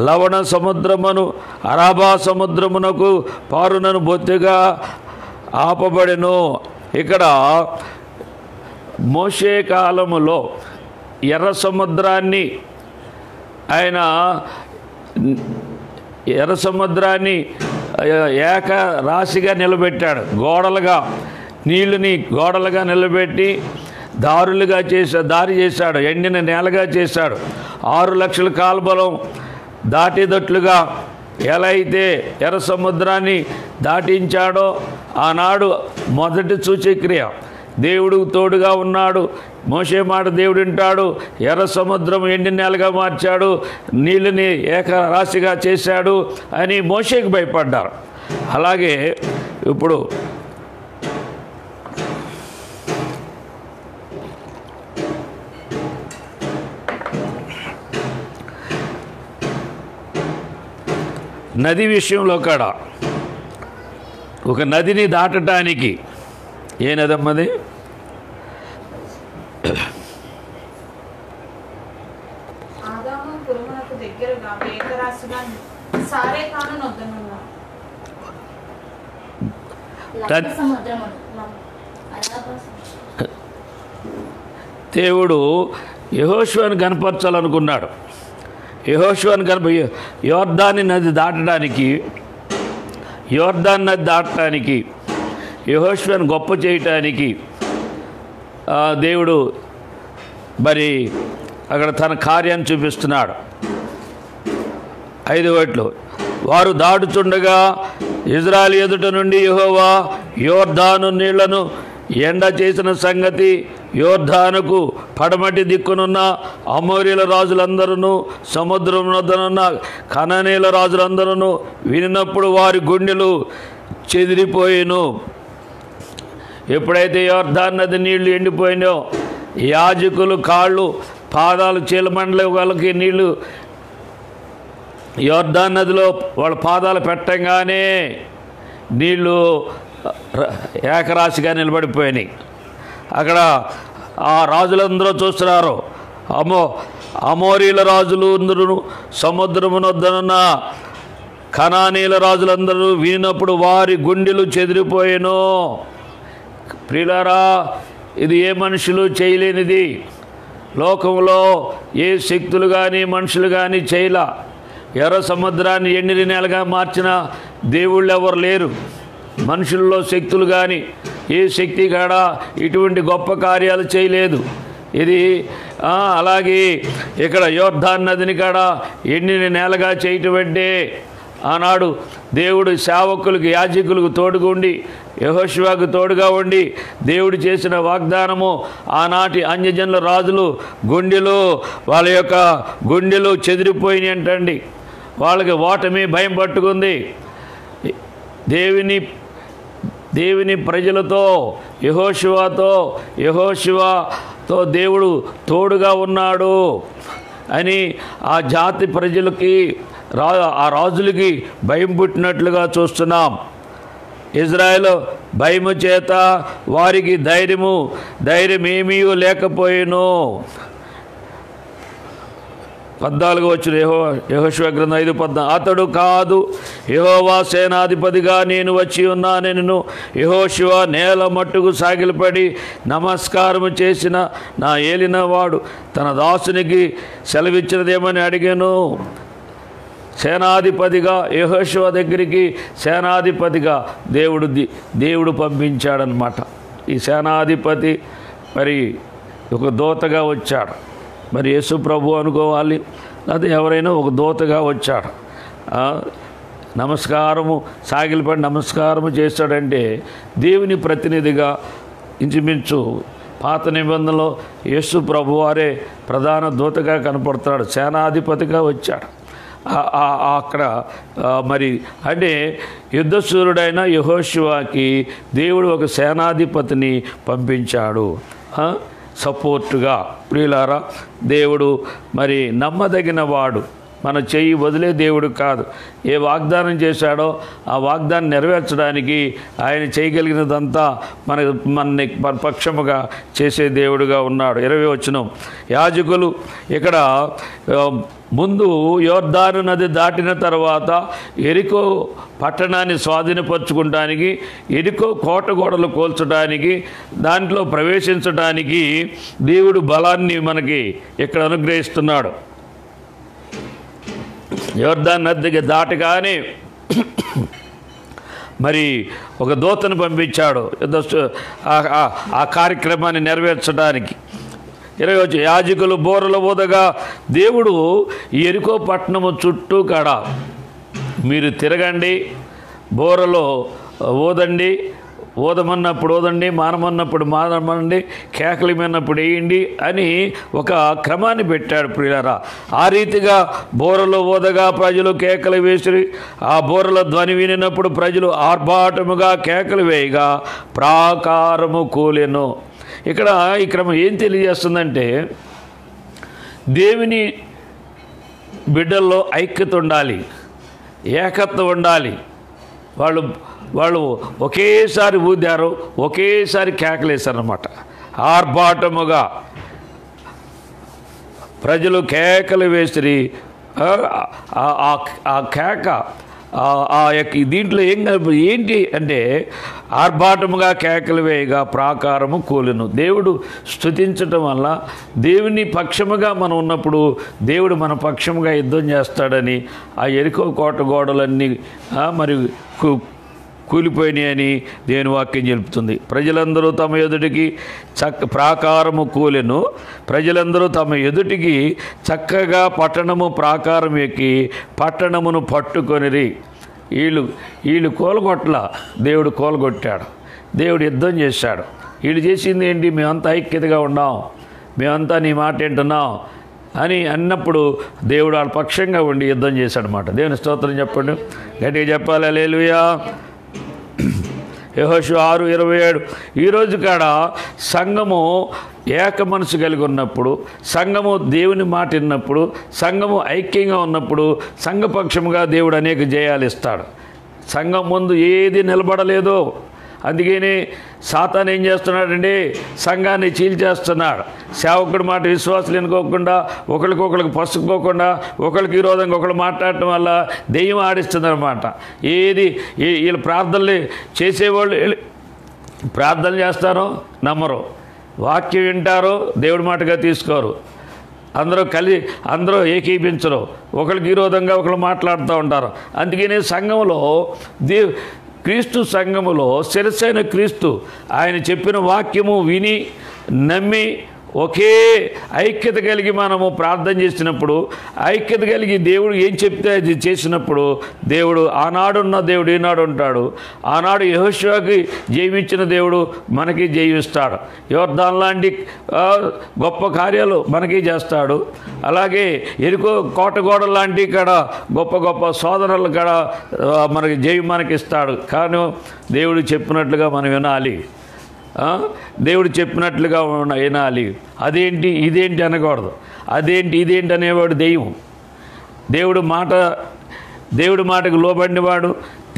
లవణ సముద్రమును అరాబా సముద్రమునకు పారునను బొత్తిగా ఆపబడెను. ఇక్కడ మోషే కాలములో ఎర్ర సముద్రాన్ని ఆయన ఎర్ర సముద్రాన్ని ఏక రాశిగా నిలబెట్టాడు. గోడలుగా నీళ్ళని గోడలుగా నిలబెట్టి దారి చేశాడు. ఎండిన నేలగా చేశాడు. 6 లక్షల కాల్బలం దాటేటట్లుగా ఎలా అయితే ఎర్ర సముద్రాన్ని దాటించాడో ఆనాడు మొదటి సూచక్రియ. దేవుడు తోడుగా ఉన్నాడు. మోషే మాట దేవుడు వింటాడు. ఎర్ర సముద్రం ఎండిన నేలగా మార్చాడు, నీళ్ళని ఏకరాశిగా చేశాడు అని మోషేకి భయపడ్డారు. అలాగే ఇప్పుడు నది విషయంలో కూడా ఒక నదిని దాటడానికి ఏ నదమ్మది? ఆదాము పురమునకు దగ్గరగా ఏకరాశిగా సారేతాను నొద్దనున్నారు. దేవుడు యెహోషువను కనపరచాలనుకున్నాడు. యెహోషువను యోర్దాను నది దాటడానికి యెహోషువను గొప్ప చేయటానికి దేవుడు మరి అక్కడ తన కార్యాన్ని చూపిస్తున్నాడు. 5 వారు దాటుచుండగా ఇజ్రాయెల్ ఎదుట నుండి యెహోవా యోర్దాను నీళ్లను ఎండ చేసిన సంగతి యోర్దానుకు పడమటి దిక్కునున్న అమోరీల రాజులందరూ సముద్రం వద్దనున్న కనానీయుల రాజులందరూ వినినప్పుడు వారి గుండెలు చెదిరిపోయిను. ఎప్పుడైతే యోర్దాను నది నీళ్లు ఎండిపోయినాయో యాజకులు కాళ్ళు పాదాలు చీలమండలి వాళ్ళకి నీళ్లు యోర్దాను నదిలో వాళ్ళ పాదాలు పెట్టంగానే నీళ్లు ఏకరాశిగా నిలబడిపోయినాయి. అక్కడ ఆ రాజులందరూ చూస్తున్నారు. అమోరీల రాజులు అందరూ సముద్రమునొద్దనున్న కనానీయుల రాజులందరూ వినినప్పుడు వారి గుండెలు చెదిరిపోయేను. ప్రియులారా, ఇది ఏ మనుషులు చేయలేనిది. లోకంలో ఏ శక్తులు కానీ మనుషులు కానీ చేయలా. ఎర్ర సముద్రాన్ని ఎండిన నేలగా మార్చిన దేవుళ్ళు ఎవరు లేరు. మనుషుల్లో శక్తులు కానీ ఏ శక్తి కాడా ఇటువంటి గొప్ప కార్యాలు చేయలేదు. ఇది అలాగే ఇక్కడ యోర్దాను నదిని కాడ ఎండిన నేలగా చేయటం అంటే ఆనాడు దేవుడు సేవకులకు యాజకులకు తోడుగా ఉండి యెహోషువకు తోడుగా ఉండి దేవుడు చేసిన వాగ్దానము ఆనాటి అన్యజనుల రాజులు వాళ్ళ యొక్క గుండెలు చెదిరిపోయినాయి అంటండి. వాళ్ళకి ఓటమి భయం పట్టుకుంది. దేవుని ప్రజలతో యెహోషువతో దేవుడు తోడుగా ఉన్నాడు అని ఆ జాతి ప్రజలకి ఆ రాజులకి భయం పుట్టినట్లుగా చూస్తున్నాం. ఇజ్రాయేల్ భయము చేత వారికి ధైర్యమేమీ లేకపోయేను. 14 యెహోషువ గ్రంథం 5:14 అతడు కాదు యెహోవా సేనాధిపతిగా నేను వచ్చి ఉన్నానెను. యెహోషువ నేల మట్టుకు సాగిలపడి నమస్కారము చేసిన నా ఏలినవాడు తన దాసునికి సెలవిచ్చినదేమని అడిగాను. సేనాధిపతిగా యెహోషువ దగ్గరికి సేనాధిపతిగా దేవుడు పంపించాడనమాట. ఈ సేనాధిపతి మరి ఒక దూతగా వచ్చాడు. మరి యేసు ప్రభు అనుకోవాలి, లేదా ఎవరైనా ఒక దూతగా వచ్చాడు. సాగిలపడి నమస్కారము చేశాడంటే దేవుని ప్రతినిధిగా ఇంచుమించు పాత నిబంధనలో యేసు ప్రభు వారే ప్రధాన దూతగా కనపడతాడు. సేనాధిపతిగా వచ్చాడు. అక్కడ మరి అంటే యుద్ధశూరుడైన యెహోషువకి దేవుడు ఒక సేనాధిపతిని పంపించాడు సపోర్టుగా. ప్రియులారా, దేవుడు మరి నమ్మదగిన వాడు. మన చెయ్యి వదిలే దేవుడు కాదు. ఏ వాగ్దానం చేశాడో ఆ వాగ్దానం నెరవేర్చడానికి ఆయన చేయగలిగినదంతా మనని పక్షముగా చేసే దేవుడుగా ఉన్నాడు. 20 వచనం యాజకులు ఇక్కడ ముందు యోర్దాను నది దాటిన తర్వాత ఎరికో పట్టణాన్ని స్వాధీనపరచుకోవడానికి, ఎరికో కోట గోడలు కూల్చడానికి, దాంట్లో ప్రవేశించడానికి దేవుడు బలాన్ని మనకి ఇక్కడ అనుగ్రహిస్తున్నాడు. యోర్దాను నదికి దాటగానే మరి ఒక దూతను పంపించాడు ఆ కార్యక్రమాన్ని నెరవేర్చడానికి. 20 యాజకులు బోరలు ఊదగా దేవుడు ఎరికో పట్టణము చుట్టూ కాడ మీరు తిరగండి, బోరలో ఊదండి, ఊదమన్నప్పుడు ఊదండి, మానమన్నప్పుడు మానమనండి, కేకలు విన్నప్పుడు వేయండి అని ఒక క్రమాన్ని పెట్టాడు ప్రియులారా. ఆ రీతిగా బోరలో ఊదగా ప్రజలు కేకలు వేసి ఆ బోరల ధ్వని వినినప్పుడు ప్రజలు ఆర్భాటముగా కేకలు వేయగా ప్రాకారము కూలెను. ఇక్కడ ఈ క్రమం ఏం తెలియజేస్తుందంటే దేవుని బిడ్డల్లో ఐక్యత ఉండాలి, ఏకత్వం ఉండాలి. వాళ్ళు ఒకేసారి ఊదారు, ఒకేసారి కేకలేశారన్నమాట. ఆర్భాటముగా ప్రజలు కేకలు వేసిరి. ఆ కేక దీంట్లో ఏంటి అంటే ఆర్భాటముగా కేకలు వేయగా ప్రాకారము కూలెను. దేవుడు స్తుతించటం వల్ల, దేవుని పక్షముగా మనం ఉన్నప్పుడు దేవుడు మన పక్షముగా యుద్ధం చేస్తాడని ఆ ఎరికో కోట గోడలన్నీ మరి కూలిపోయినాయని దేవుని వాక్యం చెబుతుంది. ప్రజలందరూ తమ ఎదుటికి ప్రాకారము కూలెను. ప్రజలందరూ తమ ఎదుటికి చక్కగా పట్టణము ప్రాకారం ఎక్కి పట్టణమును పట్టుకొనిరి. వీళ్ళు కూలగొట్ల, దేవుడు కూలగొట్టాడు, దేవుడు యుద్ధం చేశాడు. వీళ్ళు చేసింది ఏంటి? మేమంతా ఐక్యతగా ఉన్నాం, మేమంతా నీ మాట వింటున్నాం అని అన్నప్పుడు దేవుడు వాళ్ళ పక్షంగా ఉండి యుద్ధం చేశాడనమాట. దేవుని స్తోత్రం చెప్పండి, గట్టిగా చెప్పాలి హల్లెలూయా. యెహోషువ 6:27 ఈరోజు కాడ సంఘము ఏక మనసు కలిగి ఉన్నప్పుడు, సంఘము దేవుని మాట విన్నప్పుడు, సంఘము ఐక్యంగా ఉన్నప్పుడు సంఘపక్షముగా దేవుడు అనేక జయాలు ఇస్తాడు. సంఘం ముందు ఏది నిలబడలేదు. అందుకని సాతాను ఏం చేస్తున్నాడండి? సంఘాన్ని చీల్చేస్తున్నాడు. సేవకుడి మాట విశ్వాసాలు ఎన్నుకోకుండా, ఒకరికొకరికి పసుకోకుండా, ఒకరికి విరోధంగా ఒకరు మాట్లాడటం వల్ల దెయ్యం ఆడిస్తుందన్నమాట. వీళ్ళు ప్రార్థనలు చేసేవాళ్ళు ప్రార్థన చేస్తారో నమ్మరు, వాక్యం వింటారో దేవుడి మాటగా తీసుకోరు, అందరూ ఏకీపించరు, ఒకరికి విరోధంగా ఒకరు మాట్లాడుతూ ఉంటారు. అందుకనే సంఘంలో క్రీస్తు సంఘములో శిరస్సైన క్రీస్తు ఆయన చెప్పిన వాక్యము విని నమ్మి ఒకే ఐక్యత కలిగి మనము ప్రార్థన చేసినప్పుడు, ఐక్యత కలిగి దేవుడు ఏం చెప్తే అది చేసినప్పుడు దేవుడు ఆనాడున్న దేవుడు ఈనాడు ఉంటాడు. ఆనాడు యెహోషువకి జయమిచ్చిన దేవుడు మనకి జయిస్తాడు. యోర్దాను లాంటి గొప్ప కార్యాలు మనకి చేస్తాడు. అలాగే ఎరికో కోటగోడ లాంటి కాడ గొప్ప గొప్ప శోధనలు కాడ మనకి జయం మనకిస్తాడు. కానీ దేవుడు చెప్పినట్లుగా మనం వినాలి, దేవుడు చెప్పినట్లుగా వినాలి. అదేంటి ఇదేంటి అనకూడదు. అదేంటి ఇదేంటి అనేవాడు దెయ్యం. దేవుడి మాటకు లోబడినవాడు,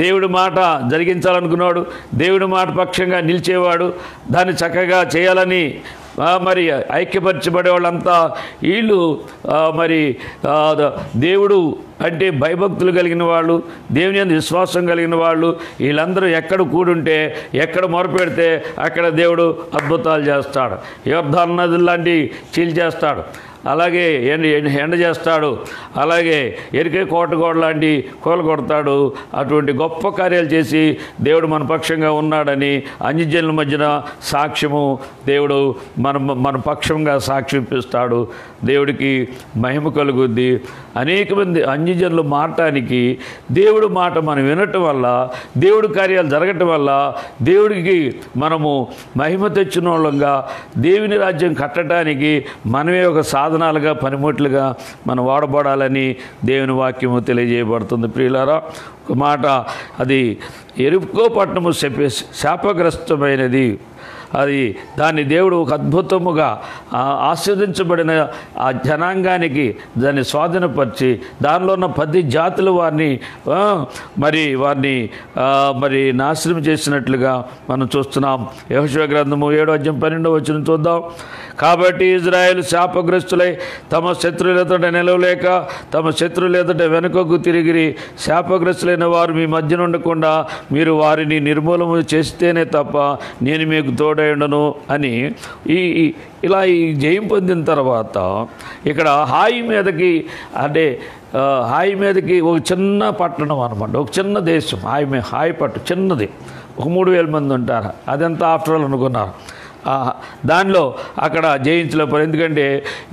దేవుడి మాట జరిగించాలనుకున్నాడు, దేవుడి మాట పక్షంగా నిలిచేవాడు, దాన్ని చక్కగా చేయాలని మరి ఐక్యపరచబడే వాళ్ళంతా వీళ్ళు మరి దేవుడు అంటే భయభక్తులు కలిగిన వాళ్ళు, దేవుని యందు విశ్వాసం కలిగిన వాళ్ళు, వీళ్ళందరూ ఎక్కడ కూడుంటే, ఎక్కడ మొరపెడితే అక్కడ దేవుడు అద్భుతాలు చేస్తాడు. యోర్దాను నది లాంటి చీల్చేస్తాడు, అలాగే ఎండ చేస్తాడు, అలాగే ఎరికే కోటగోడ లాంటి కూలగొడతాడు. అటువంటి గొప్ప కార్యాలు చేసి దేవుడు మన పక్షంగా ఉన్నాడని అన్యజనుల మధ్యన సాక్ష్యము దేవుడు మన పక్షంగా సాక్ష్యం ఇప్పిస్తాడు. దేవుడికి మహిమ కలుగుద్ది. అనేక మంది అన్యజనులు మారటానికి దేవుడు మాట మనం వినటం వల్ల, దేవుడి కార్యాలు జరగటం వల్ల దేవుడికి మనము మహిమ తెచ్చిన వాళ్ళంగా దేవుని రాజ్యం కట్టడానికి మనమే ఒక సాధనాలుగా, పనిముట్లుగా మనం వాడబడాలని దేవుని వాక్యము తెలియజేయబడుతుంది. ప్రియులారా, ఒక మాట, అది ఎరుకో పట్టణము శాపగ్రస్తమైనది. దాన్ని దేవుడు ఒక అద్భుతముగా ఆస్వాదించబడిన ఆ జనాంగానికి దాన్ని స్వాధీనపరిచి దానిలో ఉన్న 10 జాతులు వారిని నాశనం చేసినట్లుగా మనం చూస్తున్నాం. యెహోషువ గ్రంథము 7వ అధ్యాయం 12వ వచనం చూద్దాం. కాబట్టి ఇజ్రాయేలు శాపగ్రస్తులై తమ శత్రువుల ఎదుట నిలవలేక తమ శత్రువుల ఎదుట వెనుకకు తిరిగిరి. శాపగ్రస్తులైన వారు మీ మధ్య ఉండకుండా మీరు వారిని నిర్మూలన చేస్తేనే తప్ప నేను మీకు తోడై ఉండను అని ఇలా ఈ జయం పొందిన తర్వాత ఇక్కడ హాయి మీదకి అంటే హాయి మీదకి ఒక చిన్న పట్టణం అనమాట, ఒక చిన్న దేశం. హాయి పట్టు చిన్నది, ఒక 3,000 మంది ఉంటారు. అదంతా ఆఫ్టర్ ఆల్ అనుకున్నారు. దానిలో అక్కడ జయించలేపారు. ఎందుకంటే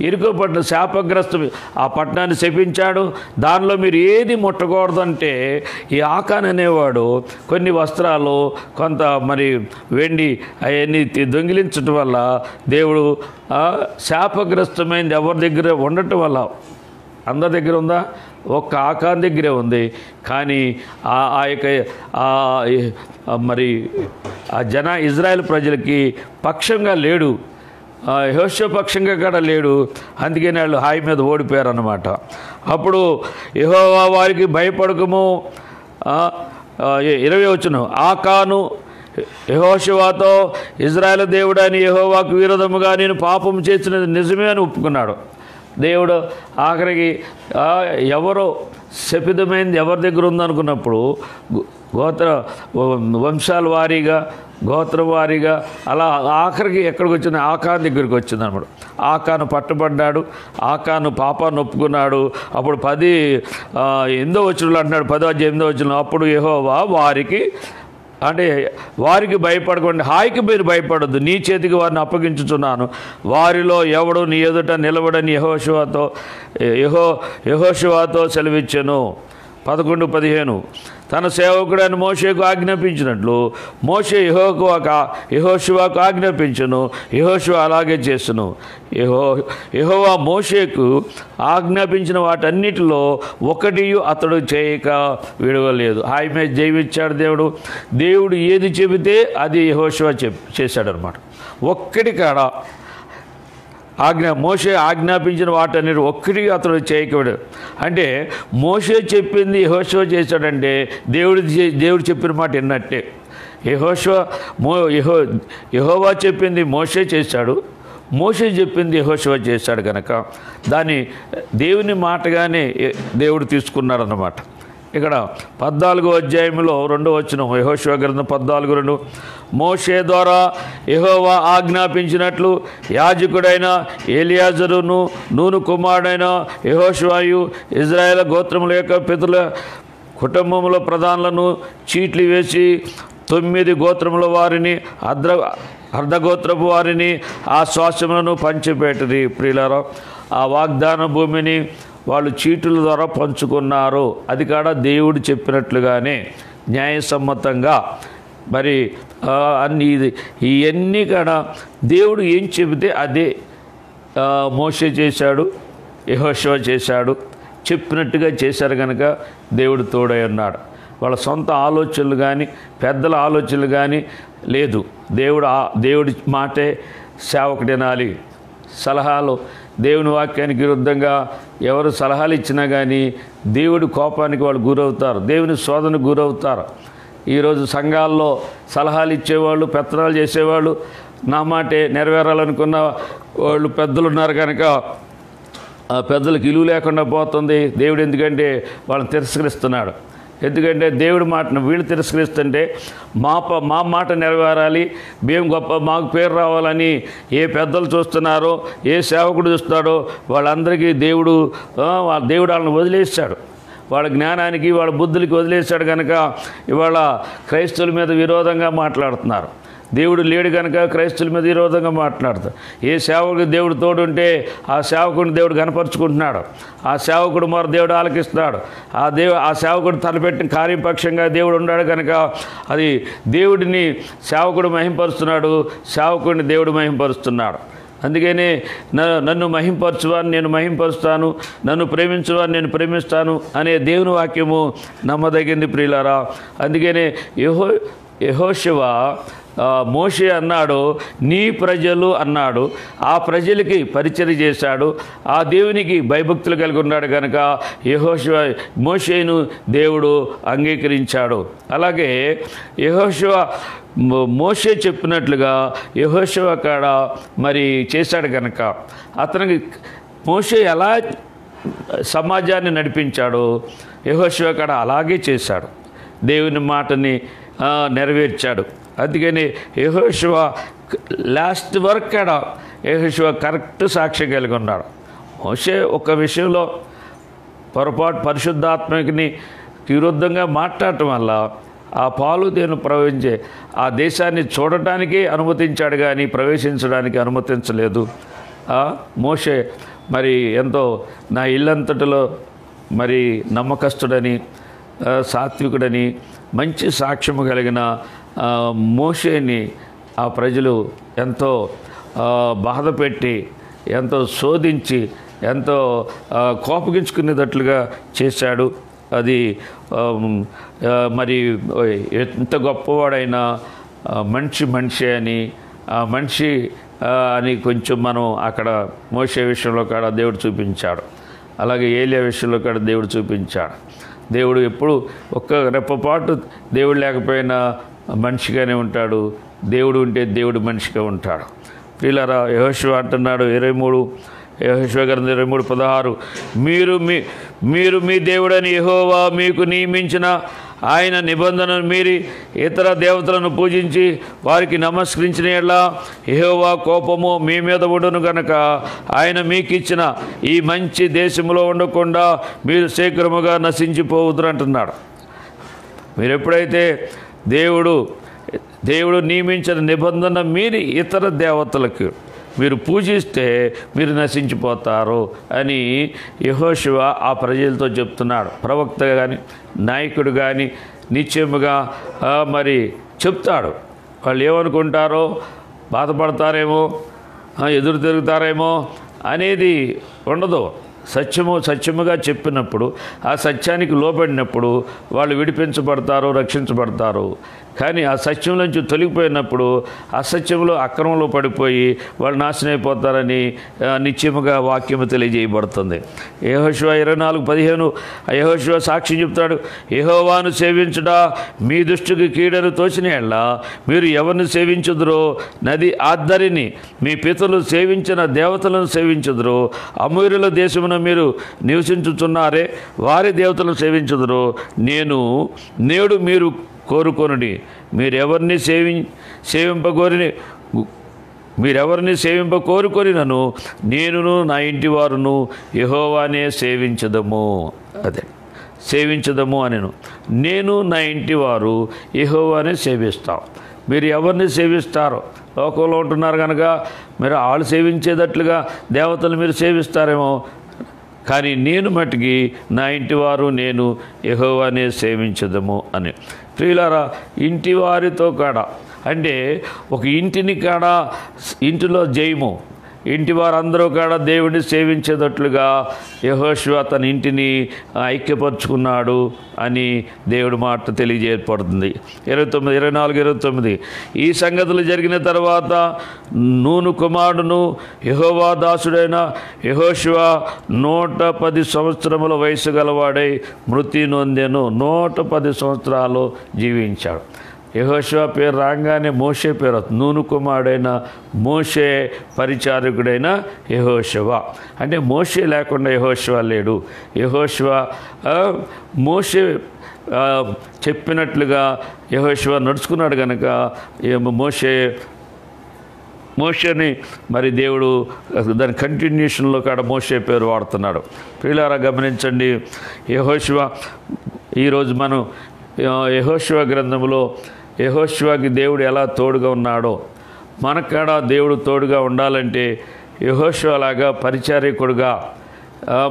ఇరుకో పట్టణ శాపగ్రస్తం ఆ పట్టణాన్ని శపించాడు. దానిలో మీరు ఏది ముట్టకూడదంటే ఈ ఆకాన్ అనేవాడు కొన్ని వస్త్రాలు కొంత మరి వెండి అవన్నీ దొంగిలించటం వల్ల దేవుడు శాపగ్రస్తమైంది ఎవరి దగ్గర ఉండటం వల్ల, అందరి దగ్గర ఉందా? ఒక్క ఆకాన్ దగ్గరే ఉంది. కానీ ఆ యొక్క మరి ఆ ఇజ్రాయెల్ ప్రజలకి పక్షంగా లేడు, యెహోషువ పక్షంగా కూడా లేడు. అందుకని వాళ్ళు హాయి మీద ఓడిపోయారు అన్నమాట. అప్పుడు యెహోవా వారికి భయపడకము 20 వచనం, ఆకాను యెహోషువతో ఇజ్రాయెల్ దేవుడని యెహోవాకు విరోధముగా నేను పాపం చేసినది నిజమే అని ఒప్పుకున్నాడు. దేవుడు ఆఖరికి ఎవరో శపితమైంది ఎవరి దగ్గర ఉందనుకున్నప్పుడు వంశాల వారీగా గోత్రం వారీగా అలా ఆఖరికి ఎక్కడికి వచ్చింది? ఆకాన్ దగ్గరికి వచ్చింది అనమాట. ఆకాను పట్టుబడ్డాడు, ఆకాను పాపాన్ని ఒప్పుకున్నాడు. అప్పుడు 8వ వచనంలో అంటున్నాడు, 10వ అధ్యాయం 8వ వచనం, అప్పుడు యెహోవా వారికి అంటే వారికి భయపడకండి, హాయికి మీరు భయపడద్దు, నీ చేతికి వారిని అప్పగించుచున్నాను, వారిలో ఎవడు నీ ఎదుట నిలబడని యెహోషువతో సెలవిచ్చెను. 11-15 తన సేవకుడైన మోషేకు ఆజ్ఞాపించినట్లు మోషే యెహోషువకు ఆజ్ఞాపించును, యెహోషువ అలాగే చేస్తును. యెహోవా మోషేకు ఆజ్ఞాపించిన వాటన్నిటిలో ఒకటి అతడు చేయక విడవలేదు. హాయి మీద జయమిచ్చాడు దేవుడు. దేవుడు ఏది చెబితే అది యెహోషువ చేశాడనమాట. ఒక్కటి కాడ మోషే ఆజ్ఞాపించిన వాటన్నిటి ఒక్కటి అతడు చేయకూడదు. అంటే మోషే చెప్పింది యెహోషువ చేశాడంటే దేవుడు చెప్పిన మాట విన్నట్టే. యెహోవా చెప్పింది మోషే చేశాడు, మోషే చెప్పింది యెహోషువ చేశాడు కనుక దాన్ని దేవుని మాటగానే దేవుడు తీసుకున్నాడు అన్నమాట. ఇక్కడ 14వ అధ్యాయంలో 2వ వచనం, యెహోషువ గ్రంథం 14:2, మోషే ద్వారా యెహోవా ఆజ్ఞాపించినట్లు యాజకుడైన ఎలియాజరును నూను కుమారుడైన యెహోషువయు ఇజ్రాయేల్ గోత్రముల యొక్క పితరుల కుటుంబముల ప్రధానులను చీట్లు వేసి 9 గోత్రముల వారిని అర్ధగోత్రపు వారిని ఆ స్వాస్థ్యములను పంచిపెట్టిరి. ప్రియులారా, ఆ వాగ్దాన భూమిని వాళ్ళు చీటుల ద్వారా పంచుకున్నారు. అది కాడ దేవుడు చెప్పినట్లుగానే న్యాయసమ్మతంగా మరి ఇవన్నీ కాడ దేవుడు ఏం చెబితే అదే మోషే చేశాడు, యెహోషువ చేశాడు, చెప్పినట్టుగా చేశారు కనుక దేవుడు తోడై ఉన్నాడు. వాళ్ళ సొంత ఆలోచనలు కానీ పెద్దల ఆలోచనలు కానీ లేదు. దేవుడి మాటే సేవకుడు వినాలి. సలహాలు దేవుని వాక్యానికి విరుద్ధంగా ఎవరు సలహాలు ఇచ్చినా కానీ దేవుడి కోపానికి వాళ్ళు గురవుతారు, దేవుని శోధనకు గురవుతారు. ఈరోజు సంఘాల్లో సలహాలు ఇచ్చేవాళ్ళు, పెత్తనాలు చేసేవాళ్ళు, నా మాటే నెరవేరాలనుకున్న వాళ్ళు పెద్దలు ఉన్నారు కనుక ఆ పెద్దలకు విలువ లేకుండా పోతుంది. దేవుడు ఎందుకంటే వాళ్ళని తిరస్కరిస్తున్నాడు. ఎందుకంటే దేవుడి మాటను వీళ్ళు తిరస్కరిస్తుంటే మా మాట నెరవేరాలి, మేము గొప్ప మాకు పేరు రావాలని ఏ పెద్దలు చూస్తున్నారో, ఏ సేవకుడు చూస్తున్నాడో వాళ్ళందరికీ దేవుడు వాళ్ళని వదిలేస్తాడు. వాళ్ళ జ్ఞానానికి వాళ్ళ బుద్ధులకి వదిలేస్తాడు కనుక ఇవాళ క్రైస్తవుల మీద విరోధంగా మాట్లాడుతున్నారు. దేవుడు లేడు కనుక క్రైస్తవుల మీద విరోధంగా మాట్లాడతారు. ఏ సేవకుడు దేవుడు తోడుంటే ఆ సేవకుడిని దేవుడు కనపరుచుకుంటున్నాడు, ఆ సేవకుడు మరి దేవుడు ఆలకిస్తున్నాడు. ఆ సేవకుడు తలపెట్టిన కార్యపక్షంగా దేవుడు ఉన్నాడు కనుక అది దేవుడిని సేవకుడు మహింపరుస్తున్నాడు, సేవకుడిని దేవుడు మహింపరుస్తున్నాడు. అందుకనే నన్ను మహింపరచువాన్ని నేను మహింపరుస్తాను, నన్ను ప్రేమించువాన్ని నేను ప్రేమిస్తాను అనే దేవుని వాక్యము నమ్మదగింది ప్రియులారా. అందుకనే యెహోషువ మోషే అన్నాడు, నీ ప్రజలు అన్నాడు. ఆ ప్రజలకి పరిచర్య చేశాడు, ఆ దేవునికి భయభక్తులు కలిగి ఉన్నాడు కనుక మోషేను దేవుడు అంగీకరించాడు. అలాగే మోషే చెప్పినట్లుగా యెహోషువ కాడ మరి చేశాడు కనుక అతనికి మోషే ఎలా సమాజాన్ని నడిపించాడో యెహోషువ కాడ అలాగే చేశాడు. దేవుని మాటని నెరవేర్చాడు. అందుకని యెహోషువ లాస్ట్ వరకు కాడ యెహోషువ కరెక్ట్ సాక్ష్యం కలిగి ఉన్నాడు. మోషే ఒక విషయంలో పొరపాటు పరిశుద్ధాత్మకి విరుద్ధంగా మాట్లాడటం వల్ల ఆ పాలు తేనె ప్రవహించే ఆ దేశాన్ని చూడటానికి అనుమతించాడు కానీ ప్రవేశించడానికి అనుమతించలేదు. మోషే మరి ఎంతో నా ఇల్లంతటిలో మరి నమ్మకస్తుడని సాత్వికుడని మంచి సాక్ష్యము కలిగిన మోషేని ఆ ప్రజలు ఎంతో బాధపెట్టి ఎంతో శోధించి ఎంతో కోపగించుకునేటట్లుగా చేశాడు. అది మరి ఎంత గొప్పవాడైనా మనిషి అని ఆ మనిషి అని కొంచెం మనం అక్కడ మోషే విషయంలో కాడ దేవుడు చూపించాడు. అలాగే ఏలియా విషయంలో కాడ దేవుడు చూపించాడు. దేవుడు ఎప్పుడు ఒక్క రెప్పపాటు దేవుడు లేకపోయినా మనిషిగానే ఉంటాడు. దేవుడు ఉంటే దేవుడు మనిషిగా ఉంటాడు. ప్రియులారా, యెహోషువ అంటున్నాడు 23 యెహోషువ గ్రంథం 23:16 మీరు మీ దేవుడని యెహోవా మీకు నియమించిన ఆయన నిబంధనను మీరి ఇతర దేవతలను పూజించి వారికి నమస్కరించిన యెడల యెహోవా కోపము మీ మీద ఉండును గనక ఆయన మీకు ఇచ్చిన ఈ మంచి దేశంలో ఉండకుండా మీరు శీఘ్రముగా నశించిపోవద్దు అంటున్నాడు. మీరు ఎప్పుడైతే దేవుడు నియమించిన నిబంధన మీరి ఇతర దేవతలకు మీరు పూజిస్తే మీరు నశించిపోతారు అని యెహోషువ ఆ ప్రజలతో చెప్తున్నాడు. ప్రవక్త కానీ నాయకుడు కానీ నిశ్చయముగా మరి చెప్తాడు. వాళ్ళు ఏమనుకుంటారో, బాధపడతారేమో, ఎదురు తిరుగుతారేమో అనేది ఉండదు. సత్యముగా చెప్పినప్పుడు ఆ సత్యానికి లోబడినప్పుడు వాళ్ళు విడిపించబడతారు, రక్షించబడతారు. కానీ ఆ సత్యం నుంచి తొలగిపోయినప్పుడు అసత్యంలో అక్రమంలో పడిపోయి వాళ్ళు నాశనం అయిపోతారని నిశ్చయముగా వాక్యము తెలియజేయబడుతుంది. యెహోషువ 24:15 యెహోషువ సాక్ష్యం చెప్తాడు. యెహోవాను సేవించుట మీ దృష్టికి కీడను తోచిన యెడల మీరు ఎవరిని సేవించుదురో నది ఆద్దరిని మీ పితరులు సేవించిన దేవతలను సేవించుదురో అమూర్యుల దేశమున మీరు నివసించుచున్నారే వారి దేవతలను సేవించుదురో నేడు మీరు కోరుకొనుడి. మీరెవరిని సేవింపకోరుకొనినను నేనును నా ఇంటి వారును యెహోవానే సేవించదము. అదే సేవించదము అనెను. నేను నా ఇంటి వారు యెహోవానే సేవిస్తాం. మీరు ఎవరిని సేవిస్తారో లోకంలో ఉంటున్నారు కనుక మీరు వాళ్ళు సేవించేటట్లుగా దేవతలు మీరు సేవిస్తారేమో, కానీ నేను మటుకి నా ఇంటి వారు నేను యెహోవానే సేవించదము అని. ప్రియులారా, ఇంటి వారితో కాడ అంటే ఒక ఇంటిని కాడ ఇంటిలో జయము, ఇంటి వారందరూ కూడా దేవుడిని సేవించేటట్లుగా యెహోషువ తన ఇంటిని ఐక్యపరుచుకున్నాడు అని దేవుడి మాట తెలియజేయబడుతుంది. 24-29 ఈ సంగతులు జరిగిన తర్వాత నూను కుమారుడును యెహోవా దాసుడైన యెహోషువ 110 సంవత్సరముల వయసు గలవాడై మృతి నొందెను. 110 సంవత్సరాలు జీవించాడు. యెహోషువ పేరు రాగానే మోషే పేరు, నూను కుమారుడైన మోషే పరిచారకుడైన యెహోషువ. అంటే మోషే లేకుండా యెహోషువ లేడు. యెహోషువ మోషే చెప్పినట్లుగా యెహోషువ నడుచుకున్నాడు కనుక మోషేని మరి దేవుడు దాని కంటిన్యూషన్లో కాడ మోషే పేరు వాడుతున్నాడు. ప్రియులారా, గమనించండి. యెహోషువ ఈరోజు మనం యెహోషువ గ్రంథంలో యెహోషువకి దేవుడు ఎలా తోడుగా ఉన్నాడో మనకాడ దేవుడు తోడుగా ఉండాలంటే యెహోషువలాగా పరిచారకుడుగా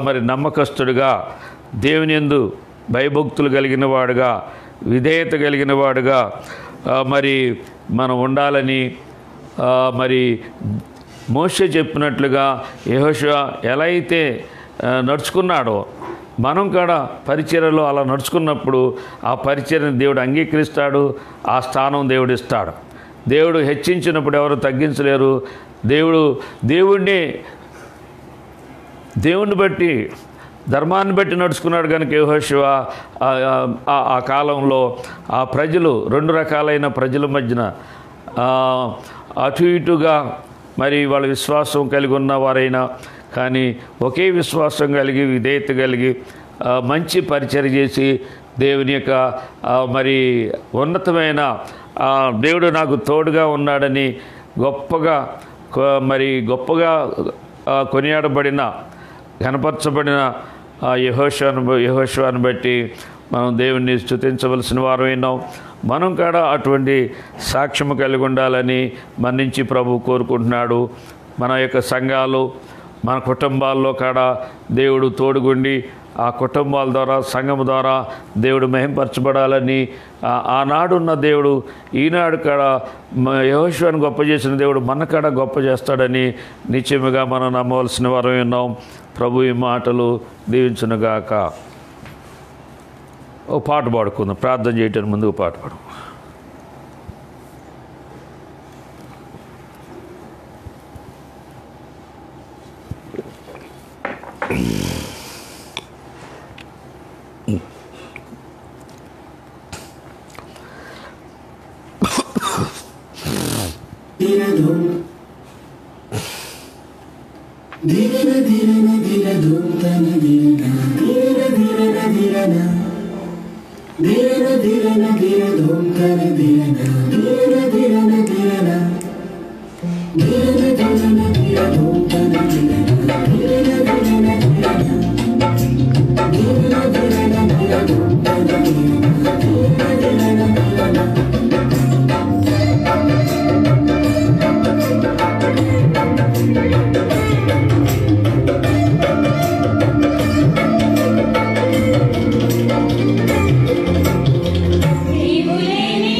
మరి నమ్మకస్తుడుగా దేవుని యందు భయభక్తులు కలిగిన వాడుగా విధేయత కలిగిన వాడుగా మరి మనం ఉండాలని మరి మోషే చెప్పినట్లుగా యెహోషువ ఎలా అయితే నడుచుకున్నాడో మనం కూడా పరిచర్యలో అలా నడుచుకున్నప్పుడు ఆ పరిచర్యను దేవుడు అంగీకరిస్తాడు. ఆ స్థానం దేవుడు ఇస్తాడు. దేవుడు హెచ్చించినప్పుడు ఎవరు తగ్గించలేరు. దేవుడిని బట్టి ధర్మాన్ని బట్టి నడుచుకున్నాడు కనుక యెహోషువ ఆ కాలంలో ఆ ప్రజలు 2 రకాలైన ప్రజల మధ్యన అటు ఇటుగా మరి వాళ్ళ విశ్వాసం కలిగి ఉన్నవారైనా కానీ ఒకే విశ్వాసం కలిగి విధేయత కలిగి మంచి పరిచర్య చేసి దేవుని యొక్క మరి ఉన్నతమైన దేవుడు నాకు తోడుగా ఉన్నాడని గొప్పగా కొనియాడబడిన కనపరచబడిన యెహోషువను బట్టి మనం దేవుణ్ణి స్తుతించవలసిన వారమైనాం. మనం కూడా అటువంటి సాక్ష్యము కలిగి ఉండాలని మన నుంచి ప్రభు కోరుకుంటున్నాడు. మన యొక్క సంఘాలు మన కుటుంబాల్లో కూడా దేవుడు తోడుగుండి ఆ కుటుంబాల ద్వారా సంఘం ద్వారా దేవుడు మహింపరచబడాలని ఆనాడున్న దేవుడు ఈనాడు కూడా యెహోషువను గొప్ప చేసిన దేవుడు మన కాడ గొప్ప చేస్తాడని నిశ్చయముగా మనం నమ్మవలసిన వారం ఉన్నాం. ప్రభు ఈ మాటలు దీవించునుగాక. ఓ పాట పాడుకుందాం. ప్రార్థన చేయటానికి ముందు ఓ పాట పాడు. నీవు లేని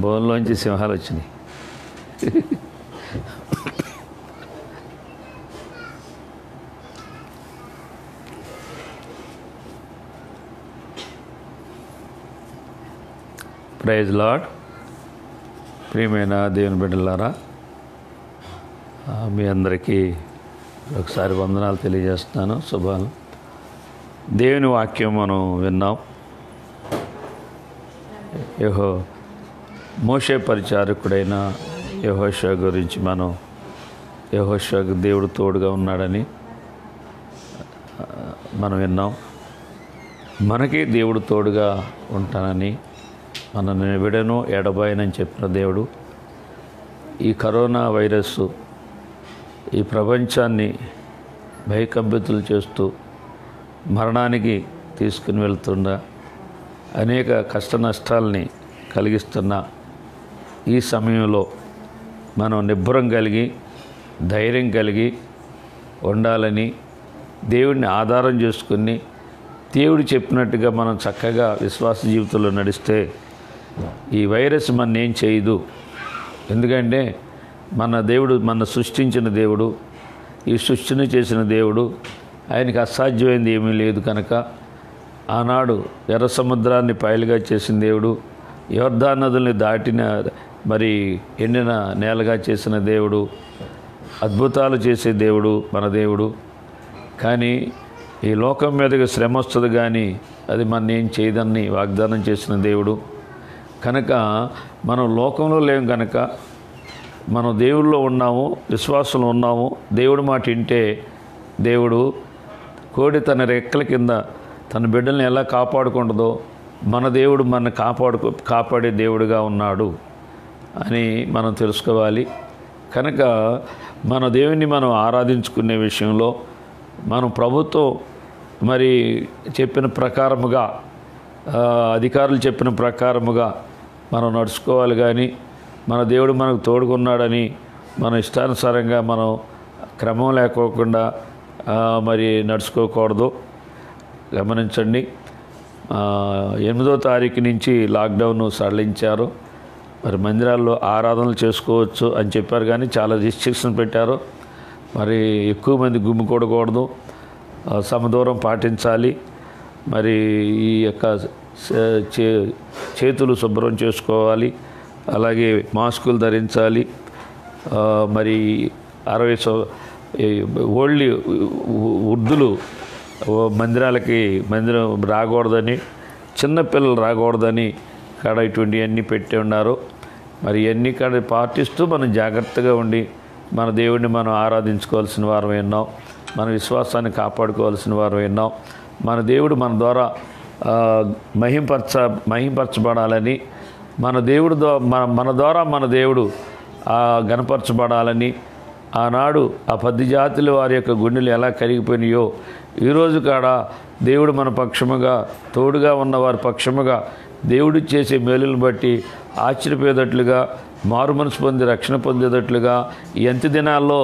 బోన్లోంచి సింహాలు వచ్చినాయి. Praise lord. ప్రియమైన దేవుని బిడ్డలారా, మీ అందరికీ ఒకసారి వందనాలు తెలియజేస్తున్నాను, శుభాలు. దేవుని వాక్యం మనం విన్నాం. మోషే పరిచారకుడైన యెహోషువ గురించి యెహోషువకు దేవుడు తోడుగా ఉన్నాడని మనం విన్నాం. మనకి దేవుడు తోడుగా ఉంటానని, మనల్ని విడను ఎడబాయనని చెప్పిన దేవుడు ఈ కరోనా వైరస్ ఈ ప్రపంచాన్ని భయకంపితులు చేస్తూ మరణానికి తీసుకుని వెళ్తున్న, అనేక కష్ట నష్టాలని కలిగిస్తున్న ఈ సమయంలో మనం నిబ్బరం కలిగి ధైర్యం కలిగి ఉండాలని, దేవుడిని ఆధారం చేసుకుని దేవుడు చెప్పినట్టుగా మనం చక్కగా విశ్వాస జీవితంలో నడిస్తే ఈ వైరస్ మన ఏం చేయదు. ఎందుకంటే మన దేవుడు, మన సృష్టించిన దేవుడు, ఈ సృష్టిని చేసిన దేవుడు, ఆయనకి అసాధ్యమైంది ఏమీ లేదు కనుక ఆనాడు ఎర్ర సముద్రాన్ని పాయలుగా చేసిన దేవుడు, యోర్దాను నదుల్ని దాటిన ఎండిన నేలగా చేసిన దేవుడు, అద్భుతాలు చేసే దేవుడు మన దేవుడు. కానీ ఈ లోకం మీదకి శ్రమ వస్తుంది కానీ అది మన ఏం చేయదని వాగ్దానం చేసిన దేవుడు కనుక మనం లోకంలో లేం కనుక మనం దేవుళ్ళో ఉన్నాము, విశ్వాసంలో ఉన్నాము. దేవుడు మాట వింటే దేవుడు కోడి తన రెక్కల కింద తన బిడ్డల్ని ఎలా కాపాడుకుంటుందో మన దేవుడు మన కాపాడే దేవుడుగా ఉన్నాడు అని మనం తెలుసుకోవాలి. కనుక మన దేవుని మనం ఆరాధించుకునే విషయంలో మనం ప్రభుత్వం చెప్పిన ప్రకారముగా, అధికారులు చెప్పిన ప్రకారముగా మనం నడుచుకోవాలి. కానీ మన దేవుడు మనకు తోడుకున్నాడని మన ఇష్టానుసారంగా మనం క్రమం లేకోకుండా నడుచుకోకూడదు. గమనించండి, 8వ తారీఖు నుంచి లాక్డౌన్ సడలించారు. మందిరాల్లో ఆరాధనలు చేసుకోవచ్చు అని చెప్పారు కానీ చాలా రిస్ట్రిక్షన్ పెట్టారు. ఎక్కువ మంది గుమ్మికూడకూడదు, సమదూరం పాటించాలి. ఈ యొక్క చేతులు శుభ్రం చేసుకోవాలి, అలాగే మాస్కులు ధరించాలి. 60 ఓల్డ్ వృద్ధులు మందిరం రాకూడదని, చిన్నపిల్లలు రాకూడదని కాడ ఇటువంటివన్నీ పెట్టి ఉన్నారు. ఇవన్నీ కాడ పాటిస్తూ మనం జాగ్రత్తగా ఉండి మన దేవుడిని మనం ఆరాధించుకోవాల్సిన వారం విన్నాం, మన విశ్వాసాన్ని కాపాడుకోవాల్సిన వారం విన్నాం. మన దేవుడు మన ద్వారా మహింపరచబడాలని, మన ద్వారా మన దేవుడు గణపరచబడాలని, ఆనాడు ఆ 10 జాతుల వారి యొక్క గుండెలు ఎలా కరిగిపోయినాయో ఈరోజు కాడ దేవుడు మన పక్షముగా, తోడుగా ఉన్న వారి పక్షముగా దేవుడు చేసే మేలులను బట్టి ఆశ్చర్యపోయేటట్లుగా, మారు మనసు పొంది రక్షణ పొందేటట్లుగా ఈ అంత్య దినాల్లో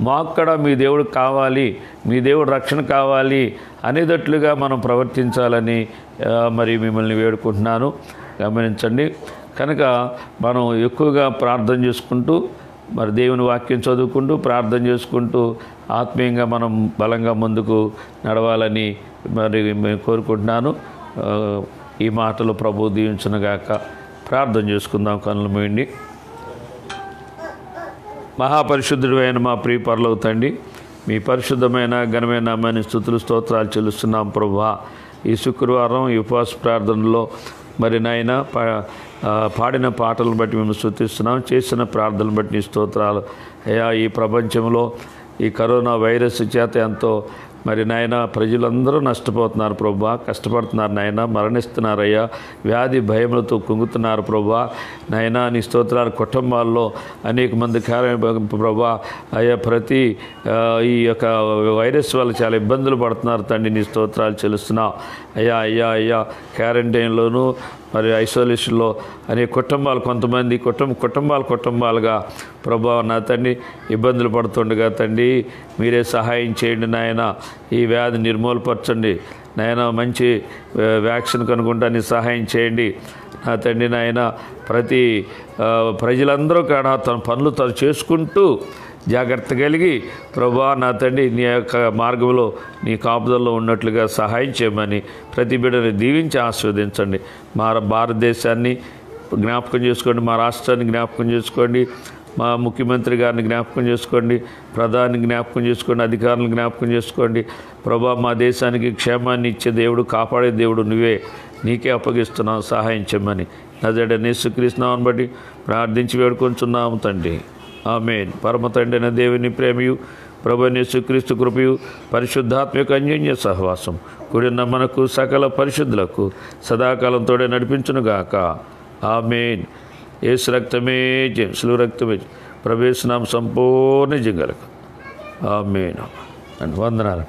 మాకు కూడా మీ దేవుడు కావాలి, మీ దేవుడు రక్షణ కావాలి అనేటట్లుగా మనం ప్రవర్తించాలని మిమ్మల్ని వేడుకుంటున్నాను. గమనించండి. కనుక మనం ఎక్కువగా ప్రార్థన చేసుకుంటూ, దేవుని వాక్యం చదువుకుంటూ, ప్రార్థన చేసుకుంటూ ఆత్మీయంగా మనం బలంగా ముందుకు నడవాలని మేము కోరుకుంటున్నాను. ఈ మాటలు ప్రభు దీవించునుగాక. ప్రార్థన చేసుకుందాం. కన్నులు మూయండి. మహాపరిశుద్ధుడు అయిన మా ప్రియ పరలోక తండ్రి, మీ పరిశుద్ధమైన ఘనమైన నామాన్ని స్తుతులు స్తోత్రాలు చెల్లిస్తున్నాం ప్రభువా. ఈ శుక్రవారం ఈ ఉపవాస ప్రార్థనలో నాయన పాడిన పాటలను బట్టి మేము స్తుతిస్తున్నాం, చేసిన ప్రార్థనలు బట్టి నీ స్తోత్రాలు అయ్యా. ఈ ప్రపంచంలో ఈ కరోనా వైరస్ చేత ఎంతో నాయన ప్రజలందరూ నష్టపోతున్నారు ప్రభువా, కష్టపడుతున్నారు నాయన, మరణిస్తున్నారయ్యా, వ్యాధి భయములతో కుంగుతున్నారు ప్రభువా. నాయన నీ స్తోత్రాలు. కుటుంబాల్లో అనేక మంది ప్రభువా అయ్యా, ప్రతి ఈ యొక్క వైరస్ వల్ల చాలా ఇబ్బందులు పడుతున్నారు తండ్రి, నీ స్తోత్రాలు చెల్లిస్తున్నావు అయ్యా. క్వారంటైన్లోనూ ఐసోలేషన్లో అనేక కుటుంబాలు, కొంతమంది కుటుంబాలుగా ప్రభా నా తండ్రి ఇబ్బందులు పడుతుండగా తండ్రి మీరే సహాయం చేయండి నాయన. ఈ వ్యాధి నిర్మూలపరచండి నాయన. మంచి వ్యాక్సిన్ కనుక్కుంటానికి సహాయం చేయండి నా తండ్రి నాయన ప్రతి ప్రజలందరూ కూడా తన పనులు తను చేసుకుంటూ జాగ్రత్త కలిగి ప్రభా నా తండ్రి నీ యొక్క మార్గంలో నీ కాపుదల్లో ఉన్నట్లుగా సహాయం చేయమని ప్రతి బిడ్డని దీవించి ఆస్వాదించండి. మా భారతదేశాన్ని జ్ఞాపకం చేసుకోండి, మా రాష్ట్రాన్ని జ్ఞాపకం చేసుకోండి, మా ముఖ్యమంత్రి గారిని జ్ఞాపకం చేసుకోండి, ప్రధాని జ్ఞాపకం చేసుకోండి, అధికారులను జ్ఞాపకం చేసుకోండి. ప్రభా మా దేశానికి క్షేమాన్ని ఇచ్చే దేవుడు, కాపాడే దేవుడు నువ్వే, నీకే అప్పగిస్తున్నాం, సహాయం చేయమని నజరేయుడైన యేసుక్రీస్తు నామమును బట్టి ప్రార్థించి వేడుకొంచున్నాము తండ్రి, ఆమేన్. పరమ తండ్రి అయిన దేవుని ప్రేమయు ప్రభువైన యేసుక్రీస్తు కృపయు పరిశుద్ధాత్మ యొక్క అన్యోన్య సహవాసం కూడిన మనకు సకల పరిశుద్ధులకు సదాకాలం తోడే నడిపించునుగాక, ఆమేన్. యేసు రక్తమే జయం, శిలువ రక్తమే జయం, ప్రవేశనామ సంపూర్ణ జంగలకు, ఆమేన్. వందనాలు.